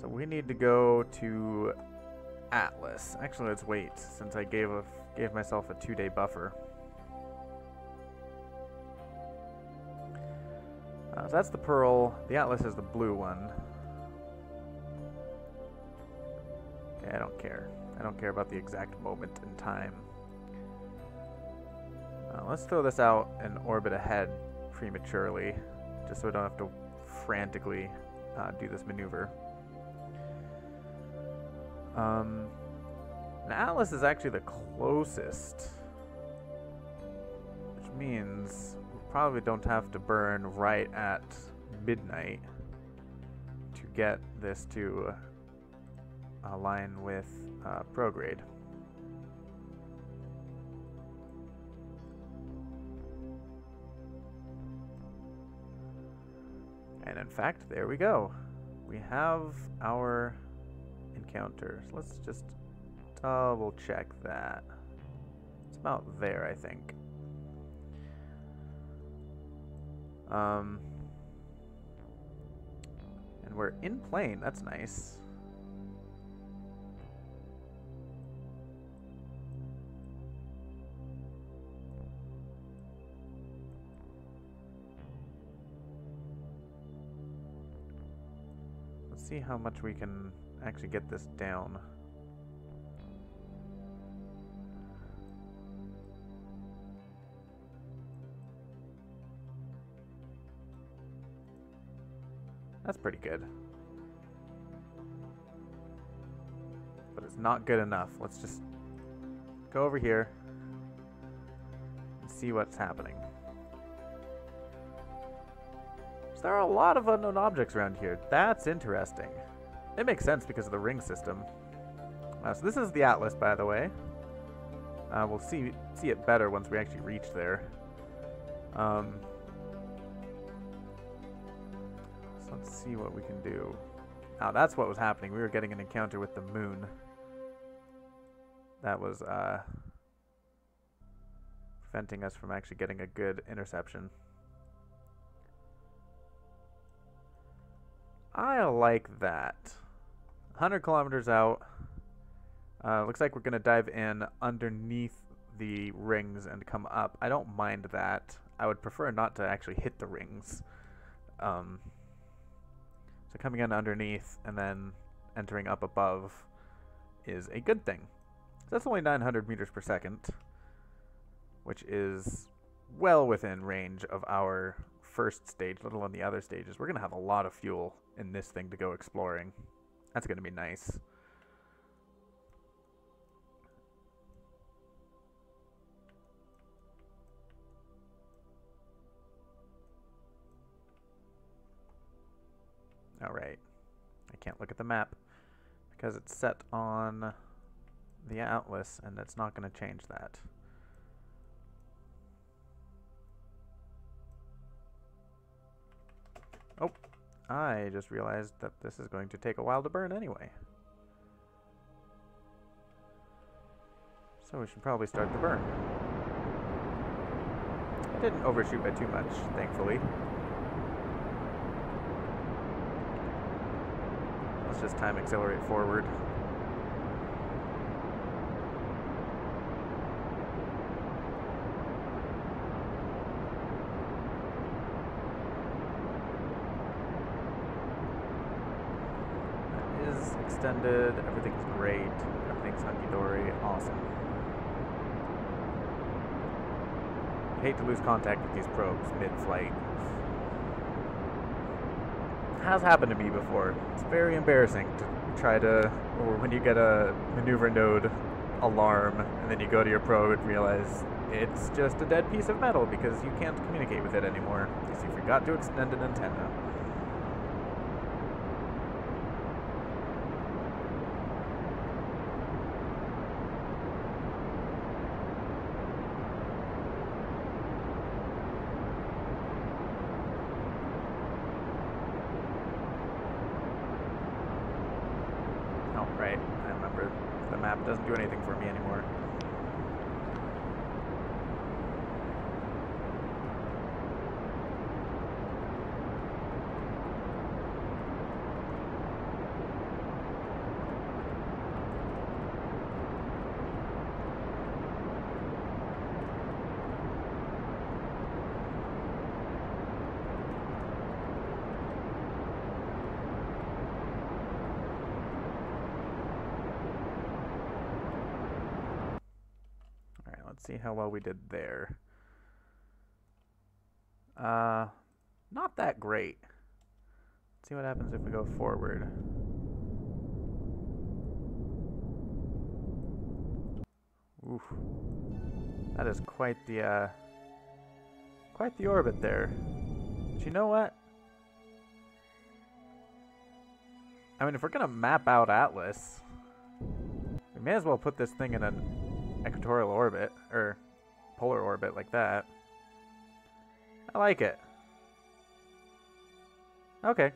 So we need to go to Atlas. Actually, let's wait, since I gave myself a 2-day buffer. So that's the Pearl. The Atlas is the blue one. Okay, I don't care. I don't care about the exact moment in time. Let's throw this out and orbit ahead prematurely, just so we don't have to frantically do this maneuver. And Atlas is actually the closest, which means we probably don't have to burn right at midnight to get this to align with prograde. And in fact, there we go. We have our encounter. So let's just double check that. It's about there, I think. And we're in plane. That's nice. Let's see how much we can actually get this down. That's pretty good. But it's not good enough. Let's just go over here and see what's happening. So there are a lot of unknown objects around here. That's interesting. It makes sense because of the ring system. So this is the Atlas, by the way. We'll see it better once we actually reach there. So let's see what we can do. Oh, that's what was happening. We were getting an encounter with the moon. That was preventing us from actually getting a good interception. I like that. 100 kilometers out. Looks like we're going to dive in underneath the rings and come up. I don't mind that. I would prefer not to actually hit the rings. So coming in underneath and then entering up above is a good thing. So that's only 900 meters per second, which is well within range of our first stage, let alone the other stages. We're going to have a lot of fuel in this thing to go exploring. That's going to be nice. Alright. I can't look at the map because it's set on the atlas and it's not going to change that. Oh, I just realized that this is going to take a while to burn anyway. So we should probably start the burn. I didn't overshoot by too much, thankfully. Let's just time accelerate forward. That is extended, everything's great, everything's hunky-dory, awesome. I hate to lose contact with these probes mid-flight. Has happened to me before. It's very embarrassing to try to, or when you get a maneuver node alarm and then you go to your probe and realize it's just a dead piece of metal because you can't communicate with it anymore because you forgot to extend an antenna. Right, I remember the map doesn't do anything for me anymore. Let's see how well we did there. Not that great. Let's see what happens if we go forward. Oof. That is quite the orbit there. But you know what? I mean, if we're gonna map out Atlas, we may as well put this thing in an equatorial orbit, or polar orbit like that. I like it. Okay.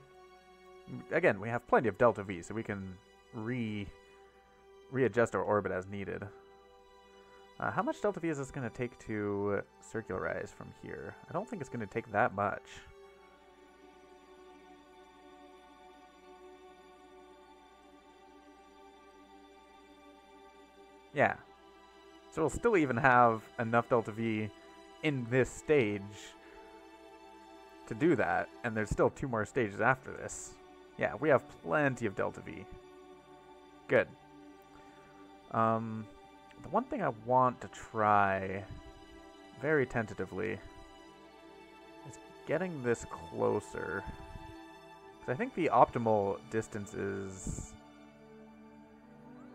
Again, we have plenty of delta V, so we can readjust our orbit as needed. How much delta V is this going to take to circularize from here? I don't think it's going to take that much. Yeah. So we'll still even have enough delta V in this stage to do that, and there's still 2 more stages after this. Yeah, we have plenty of delta V. Good. The one thing I want to try very tentatively is getting this closer. Because I think the optimal distance is...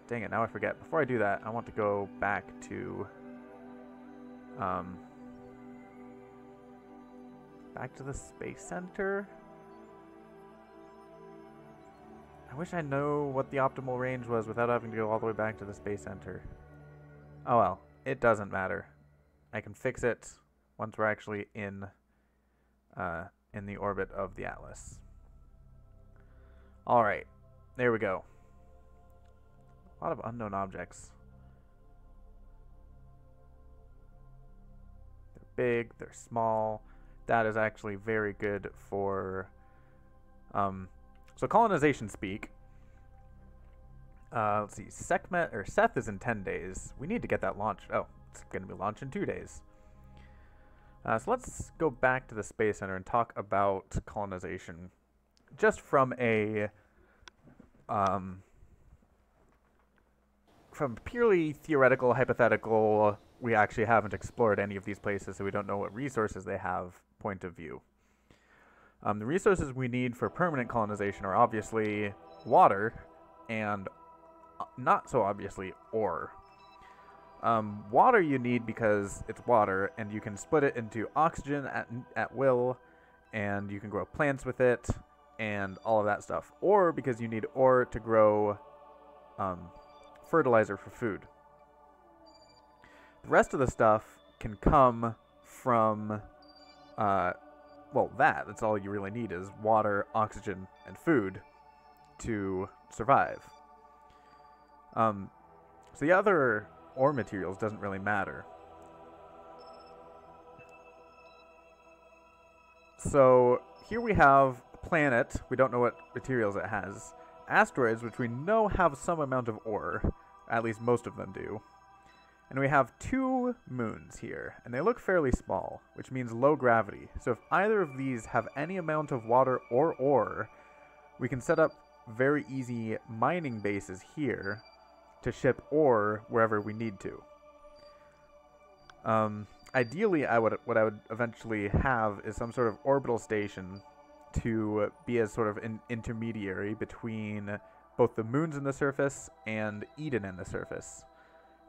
Dang it, now I forget. Before I do that, I want to go back to... back to the Space Center? I wish I know what the optimal range was without having to go all the way back to the Space Center. Oh well, it doesn't matter. I can fix it once we're actually in the orbit of the Atlas. Alright, there we go. A lot of unknown objects. big, they're small. That is actually very good for so colonization speak. Let's see, Sekhmet or Seth is in 10 days. We need to get that launched. Oh, it's going to be launched in 2 days. So let's go back to the Space Center and talk about colonization. Just from a from purely theoretical, hypothetical, we actually haven't explored any of these places, so we don't know what resources they have point of view. The resources we need for permanent colonization are obviously water and not so obviously ore. Water you need because it's water, and you can split it into oxygen at will, and you can grow plants with it, and all of that stuff. Or because you need ore to grow fertilizer for food. The rest of the stuff can come from, well, that's all you really need is water, oxygen, and food to survive. So the other ore materials doesn't really matter. So here we have a planet. We don't know what materials it has. Asteroids, which we know have some amount of ore. At least most of them do. And we have 2 moons here, and they look fairly small, which means low gravity. So if either of these have any amount of water or ore, we can set up very easy mining bases here to ship ore wherever we need to. Ideally, what I would eventually have is some sort of orbital station to be as sort of an intermediary between both the moons in the surface and Eden in the surface.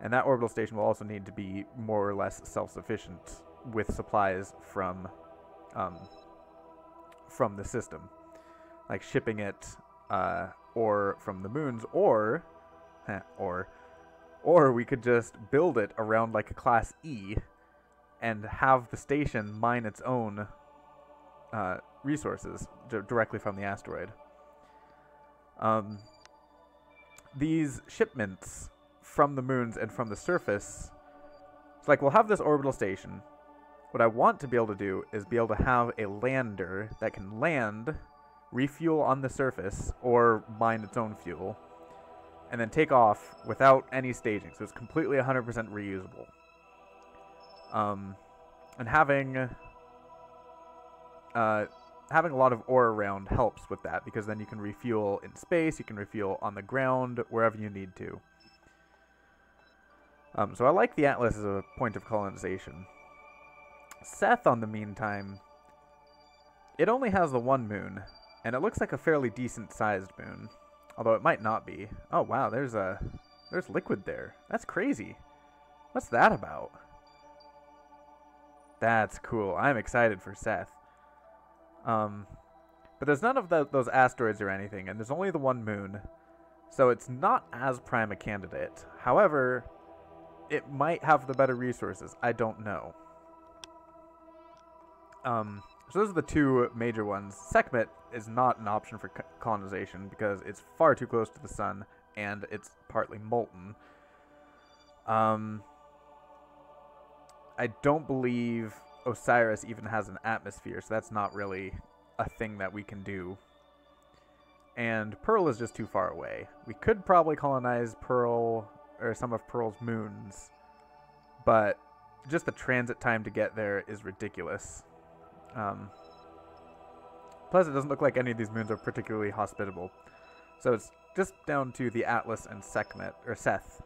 And that orbital station will also need to be more or less self-sufficient with supplies from the system, like shipping it or from the moons, or we could just build it around like a Class E and have the station mine its own resources directly from the asteroid. These shipments from the moons and from the surface, it's like we'll have this orbital station. What I want to be able to do is be able to have a lander that can land, refuel on the surface, or mine its own fuel, and then take off without any staging, so it's completely 100% reusable. And having a lot of ore around helps with that, because then you can refuel in space, you can refuel on the ground, wherever you need to. So I like the Atlas as a point of colonization. Seth, on the meantime, it only has the 1 moon, and it looks like a fairly decent-sized moon, although it might not be. Oh wow, there's liquid there. That's crazy. What's that about? That's cool. I'm excited for Seth. But there's none of those asteroids or anything, and there's only the 1 moon, so it's not as prime a candidate. However, it might have the better resources. I don't know. So those are the 2 major ones. Sekhmet is not an option for colonization because it's far too close to the sun and it's partly molten. I don't believe Osiris even has an atmosphere, so that's not really a thing that we can do. And Pearl is just too far away. We could probably colonize Pearl or some of Pearl's moons, but just the transit time to get there is ridiculous. Plus, it doesn't look like any of these moons are particularly hospitable. So it's just down to the Atlas and Sekhmet, or Seth,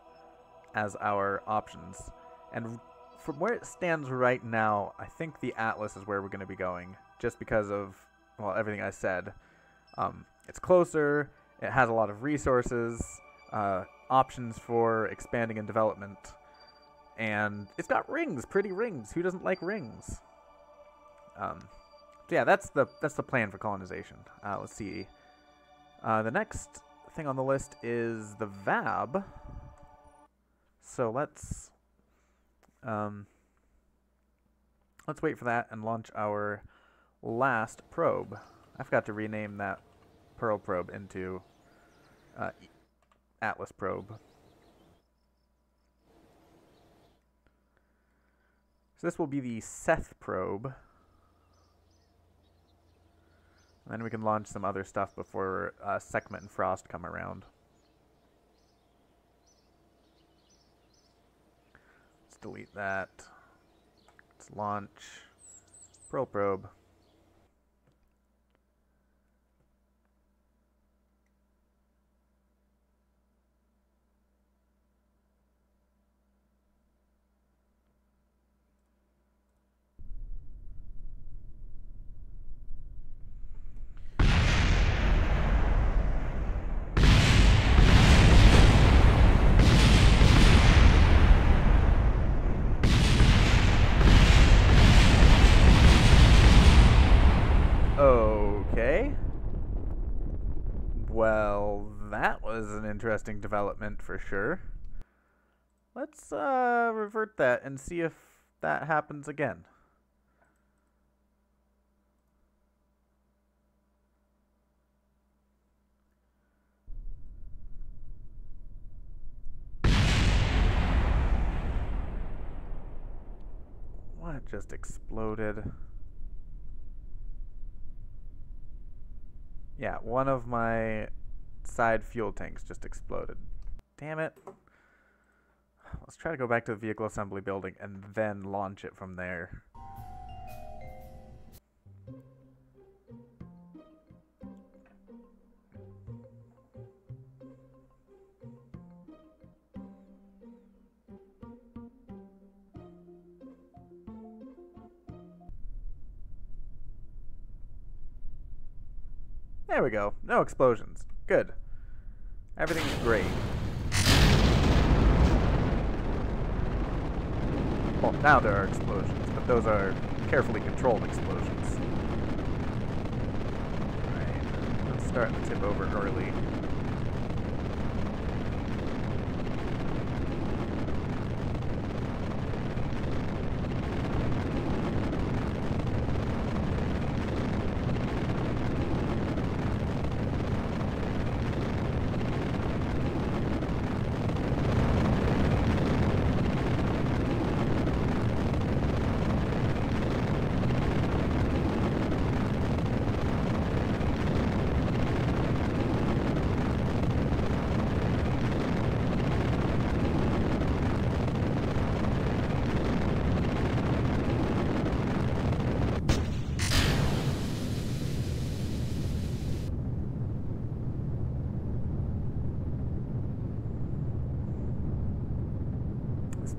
as our options. And from where it stands right now, I think the Atlas is where we're going to be going, just because of, well, everything I said. It's closer, it has a lot of resources, options for expanding and development, and it's got rings, pretty rings. Who doesn't like rings? So yeah, that's the plan for colonization. Let's see. The next thing on the list is the VAB. So let's wait for that and launch our last probe. I forgot to rename that Pearl probe into Atlas probe. So this will be the Seth probe. And then we can launch some other stuff before Sekhmet and Frost come around. Let's delete that. Let's launch Pearl probe. Okay. Well, that was an interesting development for sure. Let's revert that and see if that happens again. What just exploded? Yeah, one of my side fuel tanks just exploded. Damn it. Let's try to go back to the vehicle assembly building and then launch it from there. There we go. No explosions. Good. Everything's great. Well, now there are explosions, but those are carefully controlled explosions. Alright, let's start the tip over early.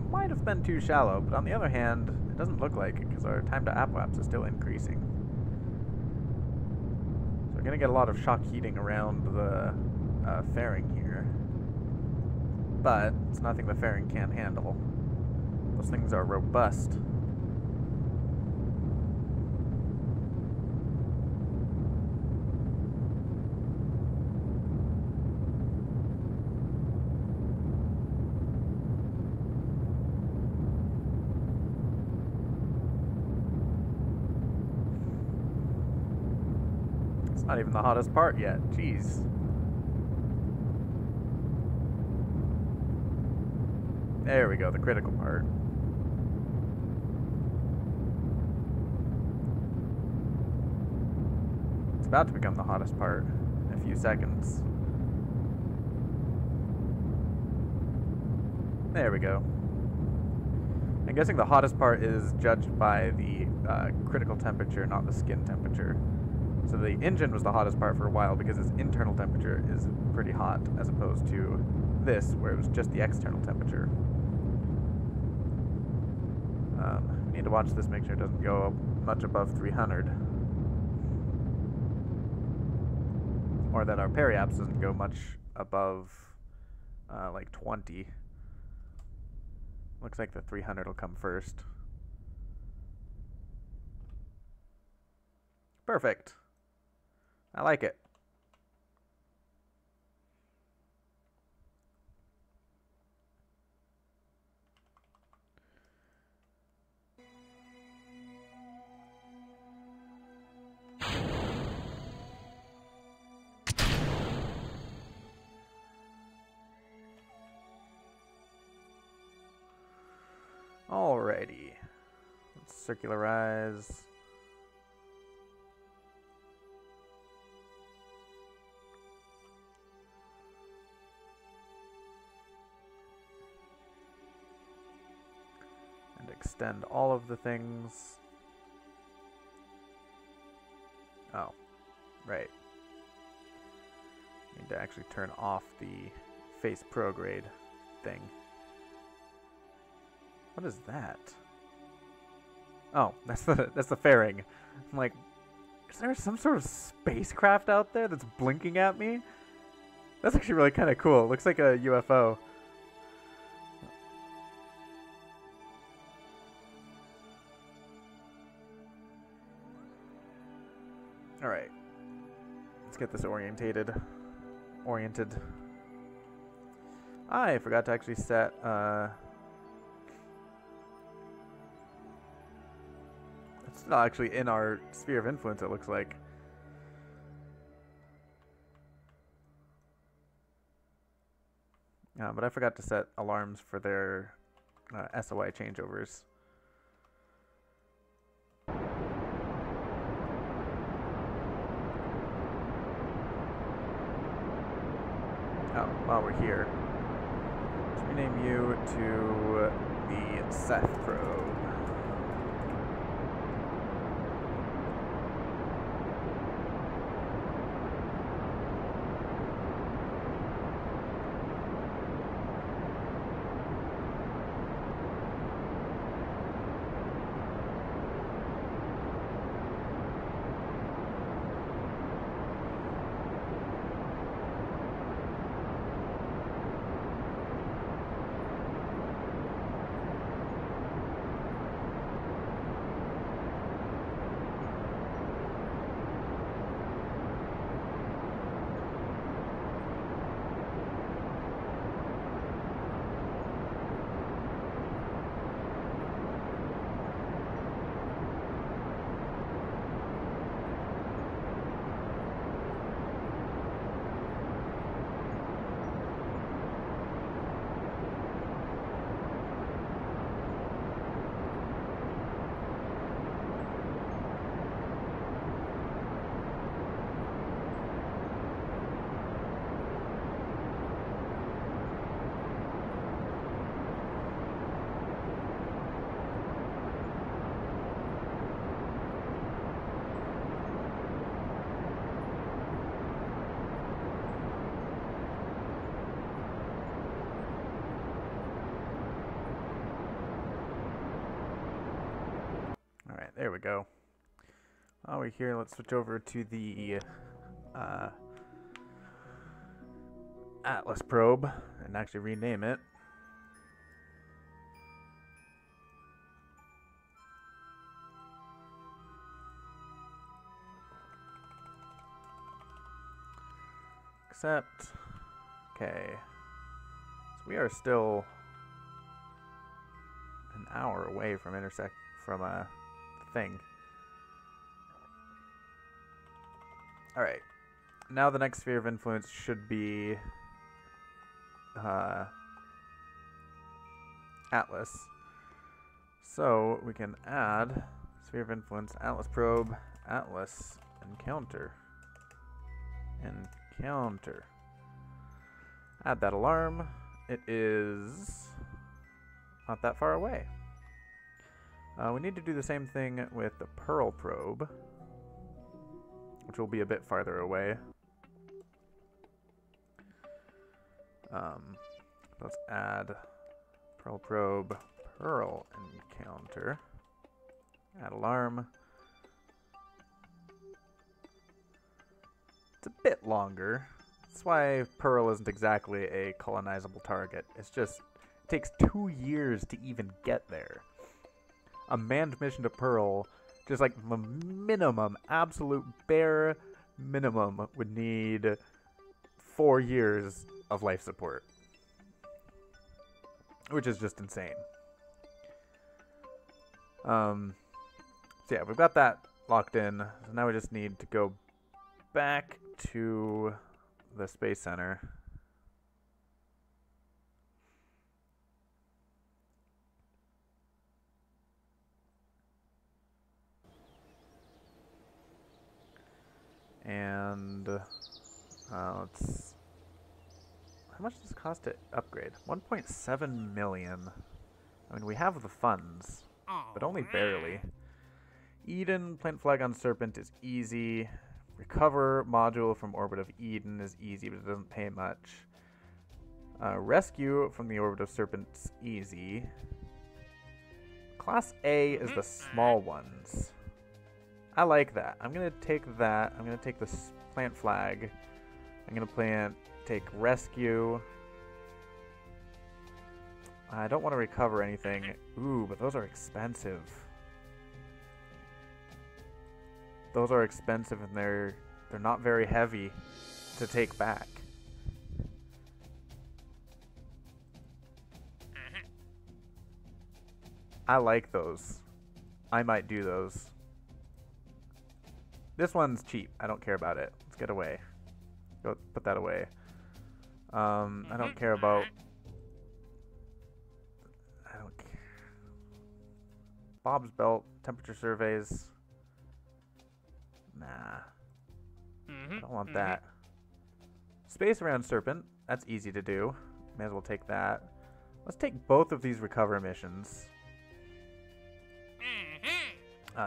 Might have been too shallow, but on the other hand, it doesn't look like it because our time to apoapse is still increasing. So we're going to get a lot of shock heating around the fairing here. But it's nothing the fairing can't handle. Those things are robust. Not even the hottest part yet. Jeez. There we go, the critical part. It's about to become the hottest part in a few seconds. There we go. I'm guessing the hottest part is judged by the critical temperature, not the skin temperature. So the engine was the hottest part for a while because its internal temperature is pretty hot, as opposed to this, where it was just the external temperature. We need to watch this, make sure it doesn't go much above 300. Or that our periapse doesn't go much above like 20. Looks like the 300 will come first. Perfect. I like it. Alrighty. circularize. And extend all of the things. Oh, right. Need to actually turn off the face prograde thing. What is that? Oh, that's the fairing. I'm like, is there some sort of spacecraft out there that's blinking at me? That's actually really kind of cool. It looks like a UFO. All right, let's get this oriented. I forgot to actually set. It's not actually in our sphere of influence. It looks like. But I forgot to set alarms for their SOI changeovers. Oh, while we're here, let's rename you to the Seth probe. There we go. While we're here, let's switch over to the Atlas probe and actually rename it. Accept. Okay. So we are still an hour away from a thing. Alright. Now the next sphere of influence should be Atlas. So we can add sphere of influence, Atlas probe, Atlas, encounter. Encounter. Add that alarm. It is not that far away. We need to do the same thing with the Pearl probe, which will be a bit farther away. Let's add Pearl probe, Pearl encounter, add alarm. It's a bit longer. That's why Pearl isn't exactly a colonizable target. It's just, it takes 2 years to even get there. A manned mission to Pearl, just like the minimum, absolute bare minimum, would need 4 years of life support. Which is just insane. So yeah, we've got that locked in. So now we just need to go back to the Space Center. And let's. How much does it cost to upgrade? 1.7 million. I mean, we have the funds, but only barely. Eden, plant flag on Serpent is easy. Recover module from orbit of Eden is easy, but it doesn't pay much. Rescue from the orbit of Serpent's easy. Class A is the small ones. I like that. I'm going to take that. I'm going to take this plant flag. I'm going to take rescue. I don't want to recover anything. Ooh, but those are expensive. Those are expensive and they're not very heavy to take back. I like those. I might do those. This one's cheap. I don't care about it. Let's get away. Go put that away. I don't care about... I don't care. Bob's belt, temperature surveys. Nah. I don't want that. Space around Serpent. That's easy to do. May as well take that. Let's take both of these recover missions.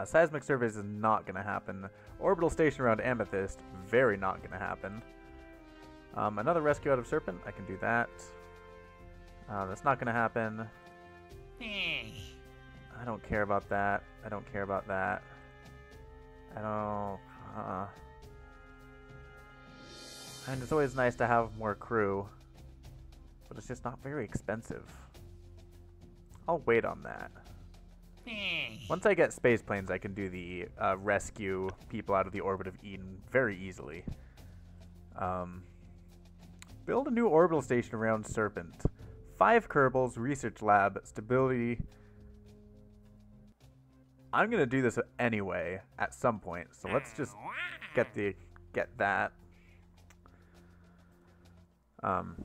Seismic surveys is not going to happen. Orbital station around Amethyst, very not going to happen. Another rescue out of Serpent, I can do that. That's not going to happen. I don't care about that. I don't care about that. I don't... And it's always nice to have more crew. But it's just not very expensive. I'll wait on that. Once I get space planes, I can do the rescue people out of the orbit of Eden very easily. Build a new orbital station around Serpent. 5 Kerbals, research lab, stability. I'm gonna do this anyway at some point, so let's just get that. And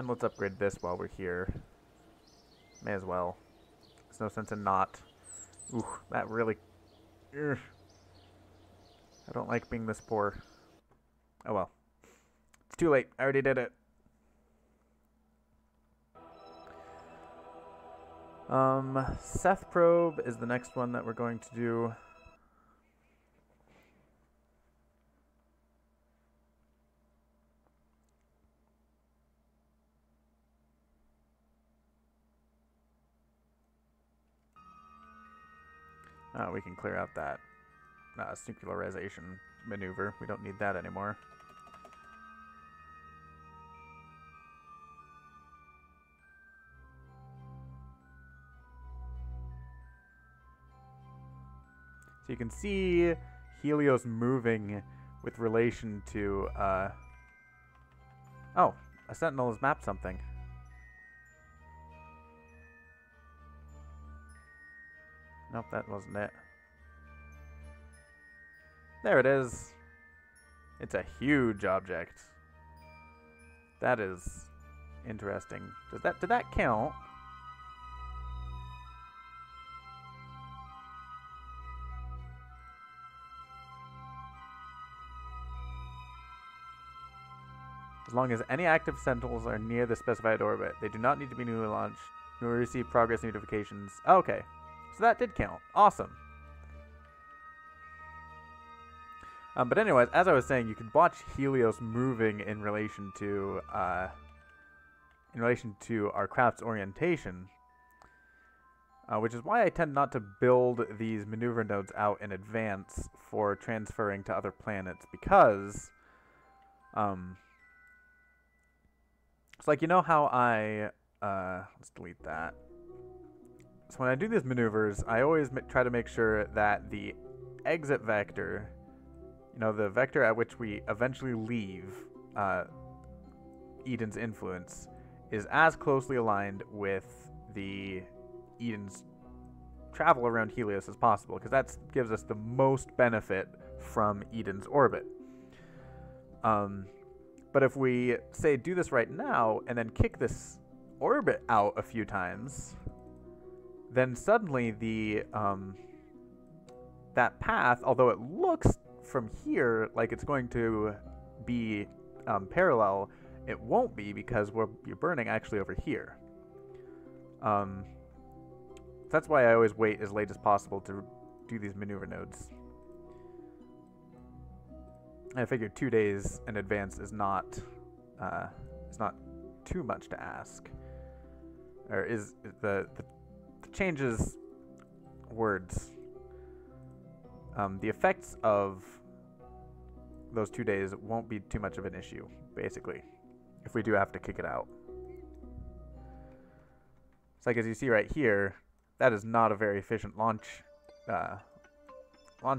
let's upgrade this while we're here. May as well. There's no sense in not. Ooh, that really... Ugh. I don't like being this poor. Oh well. It's too late. I already did it. Seth Probe is the next one that we're going to do. We can clear out that nuclearization maneuver. We don't need that anymore. So you can see Helios moving with relation to... Oh, a Sentinel has mapped something. Nope, that wasn't it. There it is. It's a huge object. That is interesting. Did that count? As long as any active sentinels are near the specified orbit, they do not need to be newly launched, nor receive progress notifications. Okay. So that did count. Awesome. But anyways, as I was saying, you can watch Helios moving in relation to our craft's orientation, which is why I tend not to build these maneuver nodes out in advance for transferring to other planets, because it's like, you know how I let's delete that. So when I do these maneuvers, I always try to make sure that the exit vector, you know, the vector at which we eventually leave Eden's influence, is as closely aligned with the Eden's travel around Helios as possible, because that gives us the most benefit from Eden's orbit. But if we, say, do this right now, and then kick this orbit out a few times, then suddenly the that path, although it looks from here, like it's going to be parallel, it won't be because we're burning actually over here. That's why I always wait as late as possible to do these maneuver nodes. I figured 2 days in advance is not too much to ask. Or is the changes words. The effects of those 2 days won't be too much of an issue, basically, if we do have to kick it out. It's like, as you see right here, that is not a very efficient launch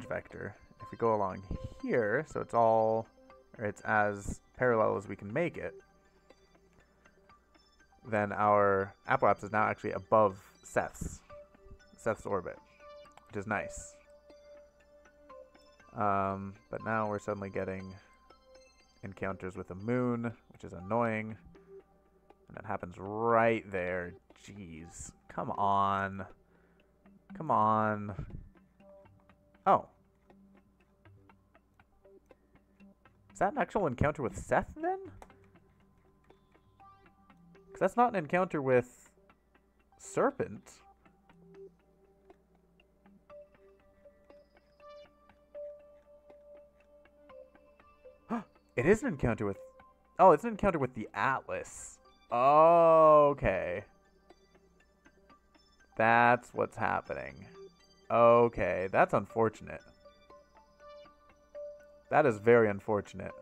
vector. If we go along here, so it's as parallel as we can make it, then our apoapse is now actually above Seth's orbit, which is nice. But now we're suddenly getting encounters with the moon, which is annoying. And that happens right there. Jeez. Come on. Come on. Oh. Is that an actual encounter with Seth, then? Because that's not an encounter with Serpent. It is an encounter with... Oh, it's an encounter with the Atlas. Okay. That's what's happening. Okay, that's unfortunate. That is very unfortunate.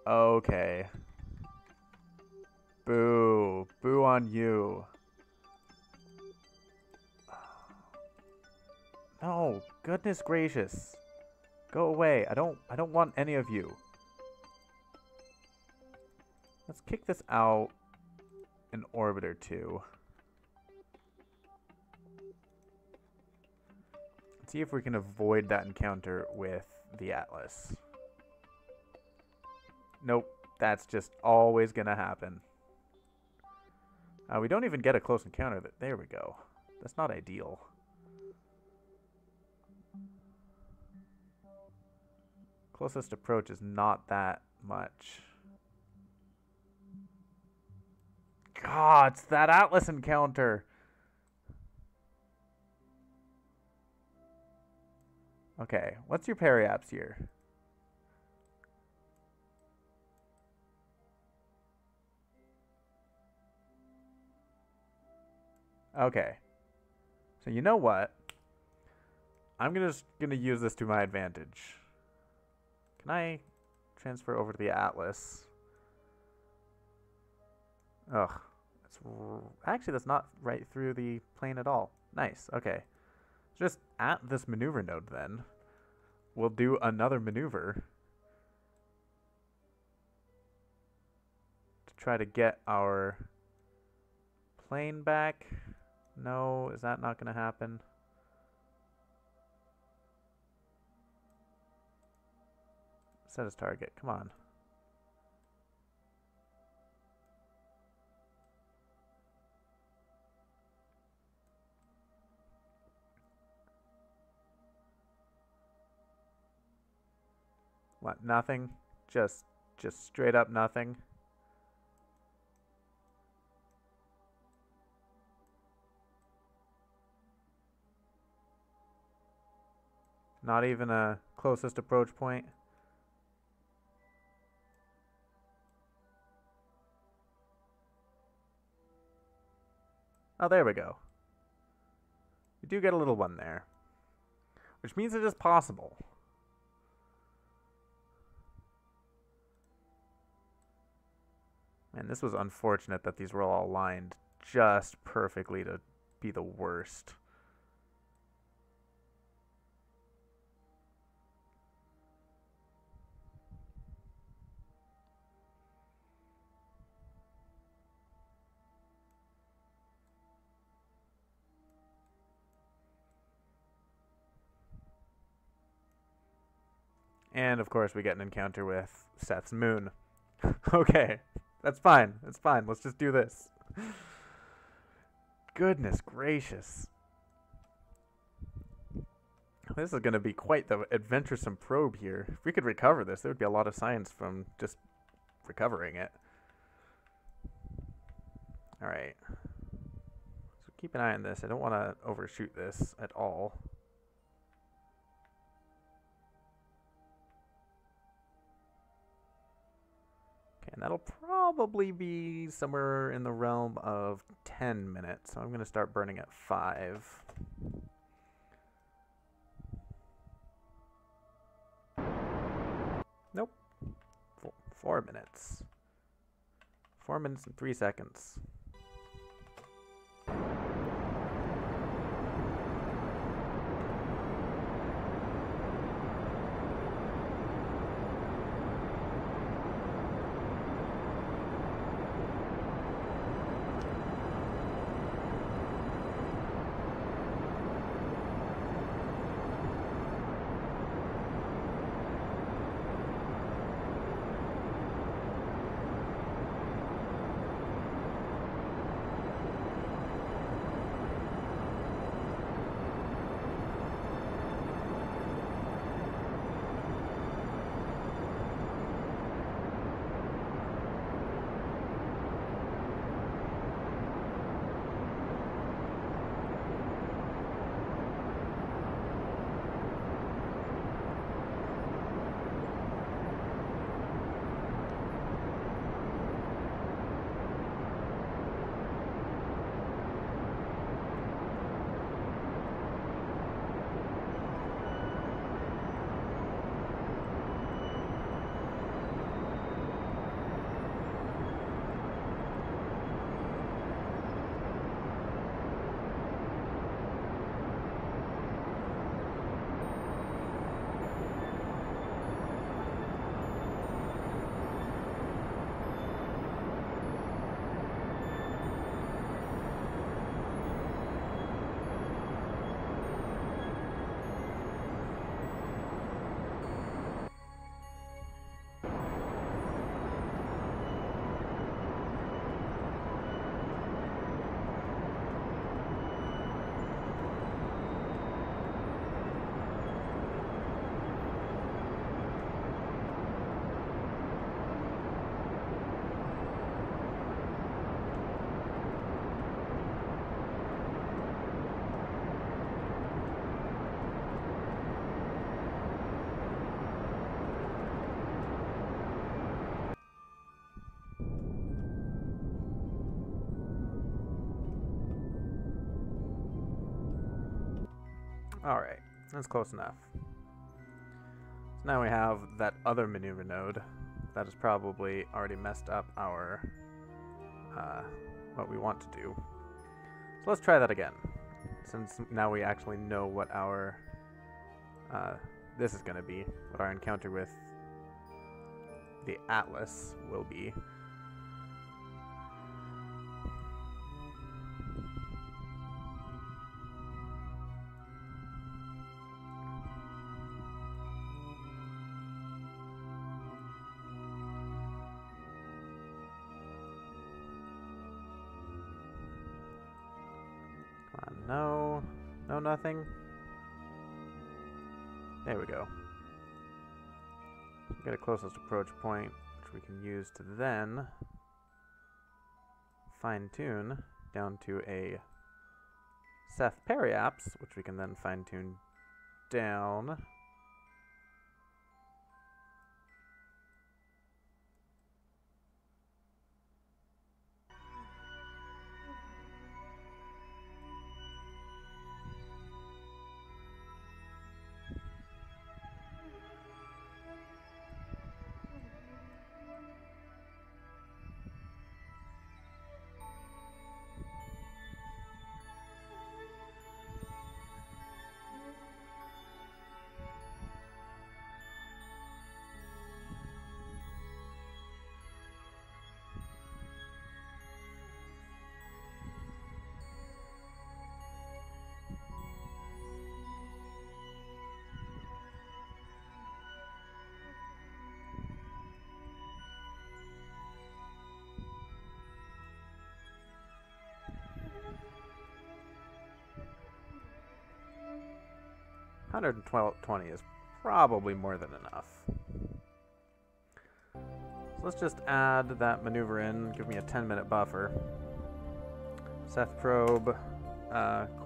Okay. Boo. Boo on you. No, goodness gracious. Go away. I don't want any of you. Let's kick this out an orbit or two. Let's see if we can avoid that encounter with the Atlas. Nope, that's just always gonna happen. We don't even get a close encounter. There we go. That's not ideal. Closest approach is not that much. God, it's that Atlas encounter. Okay, what's your periapse here? Okay. So you know what? I'm just gonna use this to my advantage. Can I transfer over to the Atlas? Ugh. Actually, that's not right through the plane at all. Nice. Okay. Just at this maneuver node, then, we'll do another maneuver to try to get our plane back. No, is that not going to happen? Set as target. Come on. What? Nothing? Just straight up nothing? Not even a closest approach point? Oh, there we go. We do get a little one there. Which means it is possible. And this was unfortunate that these were all aligned just perfectly to be the worst. And, of course, we get an encounter with Seth's moon. Okay, that's fine. That's fine. Let's just do this. Goodness gracious. This is going to be quite the adventuresome probe here. If we could recover this, there would be a lot of science from just recovering it. Alright. So keep an eye on this. I don't want to overshoot this at all. Okay, and that'll probably be somewhere in the realm of 10 minutes. So I'm going to start burning at 5. Nope. 4 minutes. 4 minutes and 3 seconds. Alright, that's close enough. So now we have that other maneuver node that has probably already messed up our what we want to do. So let's try that again, since now we actually know what our this is going to be, what our encounter with the Atlas will be. No, no, nothing. There we go. Get a closest approach point, which we can use to then fine-tune down to a Ceph periaps, which we can then fine-tune down. 120 is probably more than enough. So let's just add that maneuver in, give me a 10-minute buffer. Seth probe,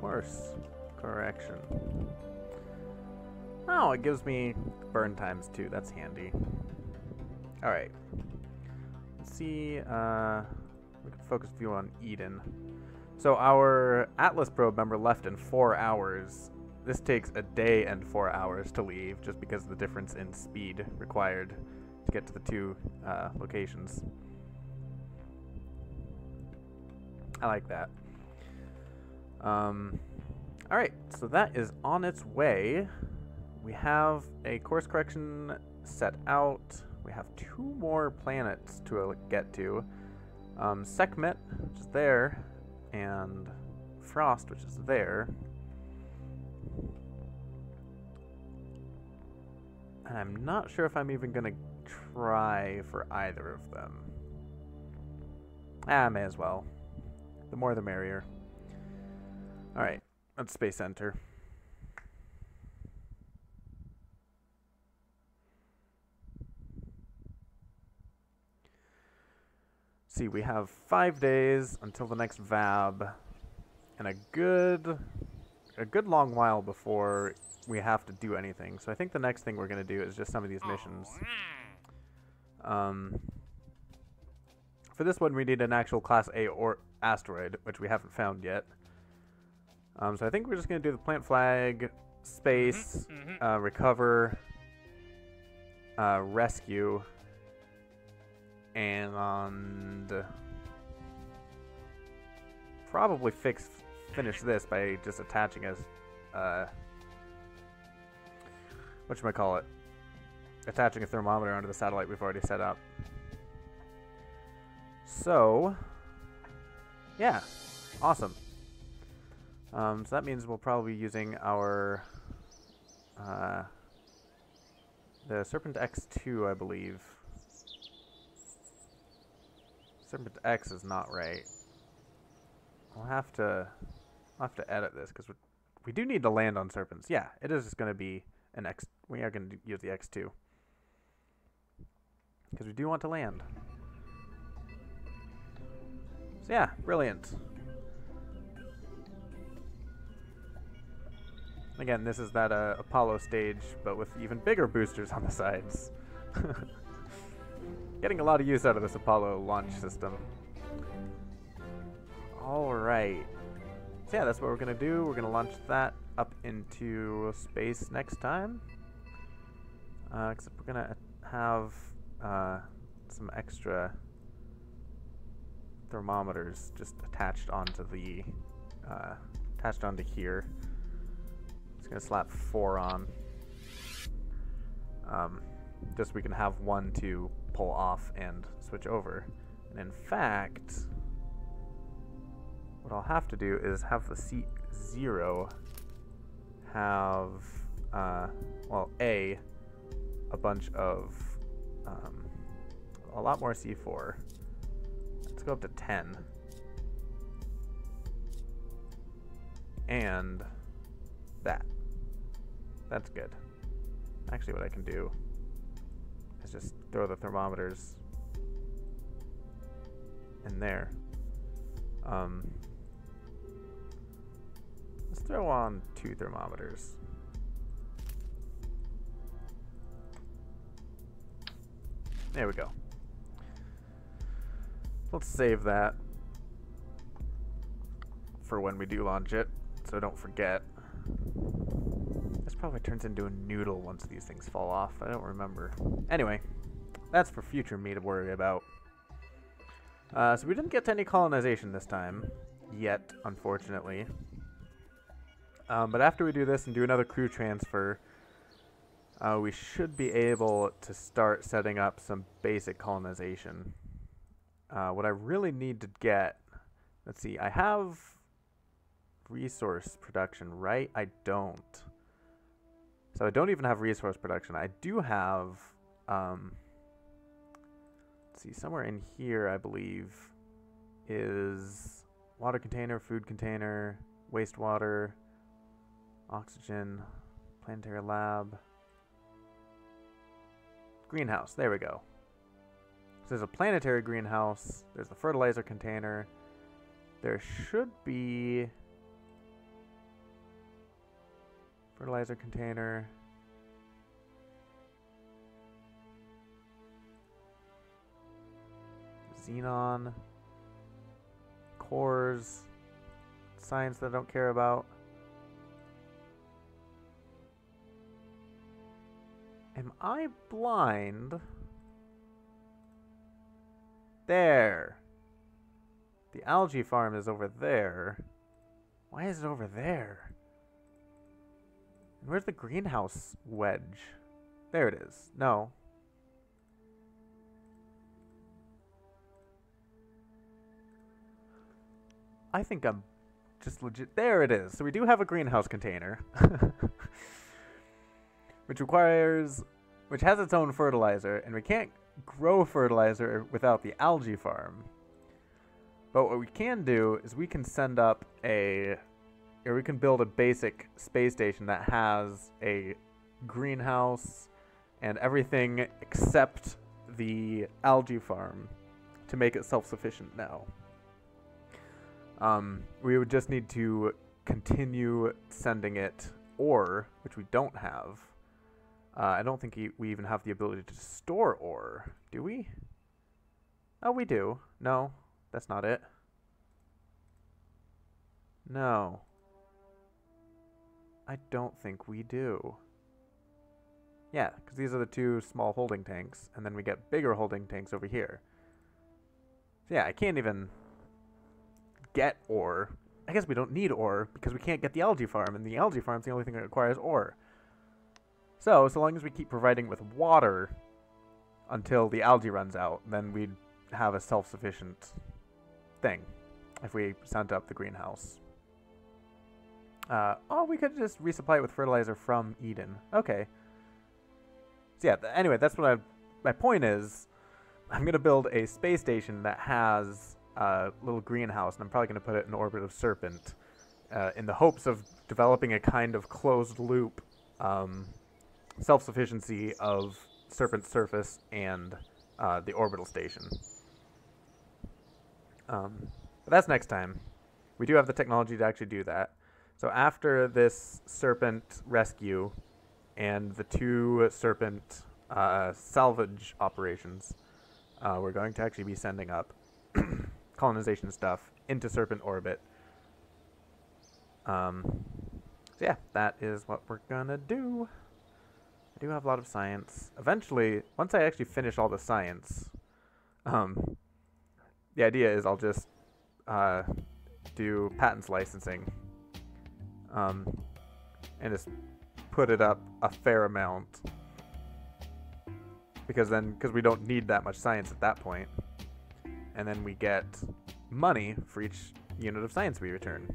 course correction. Oh, it gives me burn times too, that's handy. Alright. Let's see, we can focus view on Eden. So our Atlas probe, member, left in 4 hours. This takes a day and 4 hours to leave, just because of the difference in speed required to get to the two locations. I like that. Alright, so that is on its way. We have a course correction set out. We have 2 more planets to get to. Sekhmet, which is there, and Frost, which is there. And I'm not sure if I'm even going to try for either of them. I may as well. The more the merrier. Alright, let's space enter. See, we have 5 days until the next VAB, and a good long while before we have to do anything. So I think the next thing we're going to do is just some of these missions. For this one, we need an actual Class A or asteroid, which we haven't found yet. So I think we're just going to do the plant flag, space, recover, rescue, and probably finish this by just attaching a whatchamacallit, attaching a thermometer onto the satellite we've already set up. So yeah, awesome. So that means we'll probably be using our the Serpent X2, I believe. Serpent X is not right. I'll have to edit this because we do need to land on Serpents. Yeah, it is just going to be an X. We are going to use the X2 because we do want to land. So yeah, brilliant. Again, this is that Apollo stage, but with even bigger boosters on the sides. Getting a lot of use out of this Apollo launch system. Alright. So yeah, that's what we're going to do. We're going to launch that up into space next time. Except we're going to have some extra thermometers just attached onto the here. Just gonna slap 4 on. Just so we can have 1 to pull off and switch over. And in fact, what I'll have to do is have the seat 0 have well, a bunch of a lot more C4. Let's go up to 10. And that. That's good. Actually, what I can do is just throw the thermometers in there. Let's throw on 2 thermometers. There we go. Let's save that for when we do launch it, so I don't forget. This probably turns into a noodle once these things fall off. I don't remember. Anyway, that's for future me to worry about. So we didn't get to any colonization this time, yet, unfortunately. But after we do this and do another crew transfer, we should be able to start setting up some basic colonization. What I really need to get, let's see, I have resource production, right? I don't. So I don't even have resource production. I do have, let's see, somewhere in here, I believe, is water container, food container, wastewater, oxygen, Planetary lab. Greenhouse. There we go. So there's a planetary greenhouse. There's the fertilizer container. There should be fertilizer container. Xenon. Cores. Science that I don't care about. Am I blind? There. The algae farm is over there. Why is it over there? Where's the greenhouse wedge? There it is. No. I think I'm just legit. There it is. So we do have a greenhouse container. which has its own fertilizer, and we can't grow fertilizer without the algae farm. But what we can do is we can we can build a basic space station that has a greenhouse and everything except the algae farm to make it self-sufficient now. We would just need to continue sending it ore, which we don't have. I don't think we even have the ability to store ore, do we? Oh, we do. No, that's not it. No. I don't think we do. Yeah, because these are the two small holding tanks, and then we get bigger holding tanks over here. So yeah, I can't even get ore. I guess we don't need ore because we can't get the algae farm, and the algae farm's the only thing that requires ore. So long as we keep providing with water until the algae runs out, then we'd have a self-sufficient thing if we sent up the greenhouse. Oh, we could just resupply it with fertilizer from Eden. Okay. So yeah, anyway, that's what my point is, I'm going to build a space station that has a little greenhouse, and I'm probably going to put it in orbit of Serpent in the hopes of developing a kind of closed loop self-sufficiency of Serpent's surface and the orbital station. But that's next time. We do have the technology to actually do that. So after this Serpent rescue and the two Serpent salvage operations, we're going to actually be sending up colonization stuff into Serpent orbit. So yeah, that is what we're gonna do. I do have a lot of science. Eventually, once I actually finish all the science, the idea is I'll just do patents licensing and just put it up a fair amount, because we don't need that much science at that point, and then we get money for each unit of science we return.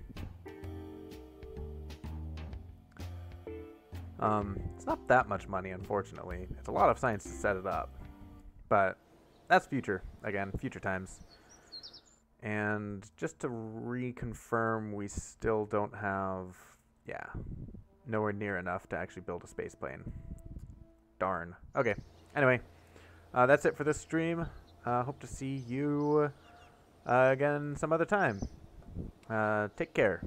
It's not that much money, unfortunately. It's a lot of science to set it up, but that's future times. And just to reconfirm, we still don't have, nowhere near enough to actually build a space plane. Darn. Okay. Anyway, that's it for this stream. Hope to see you again some other time. Take care.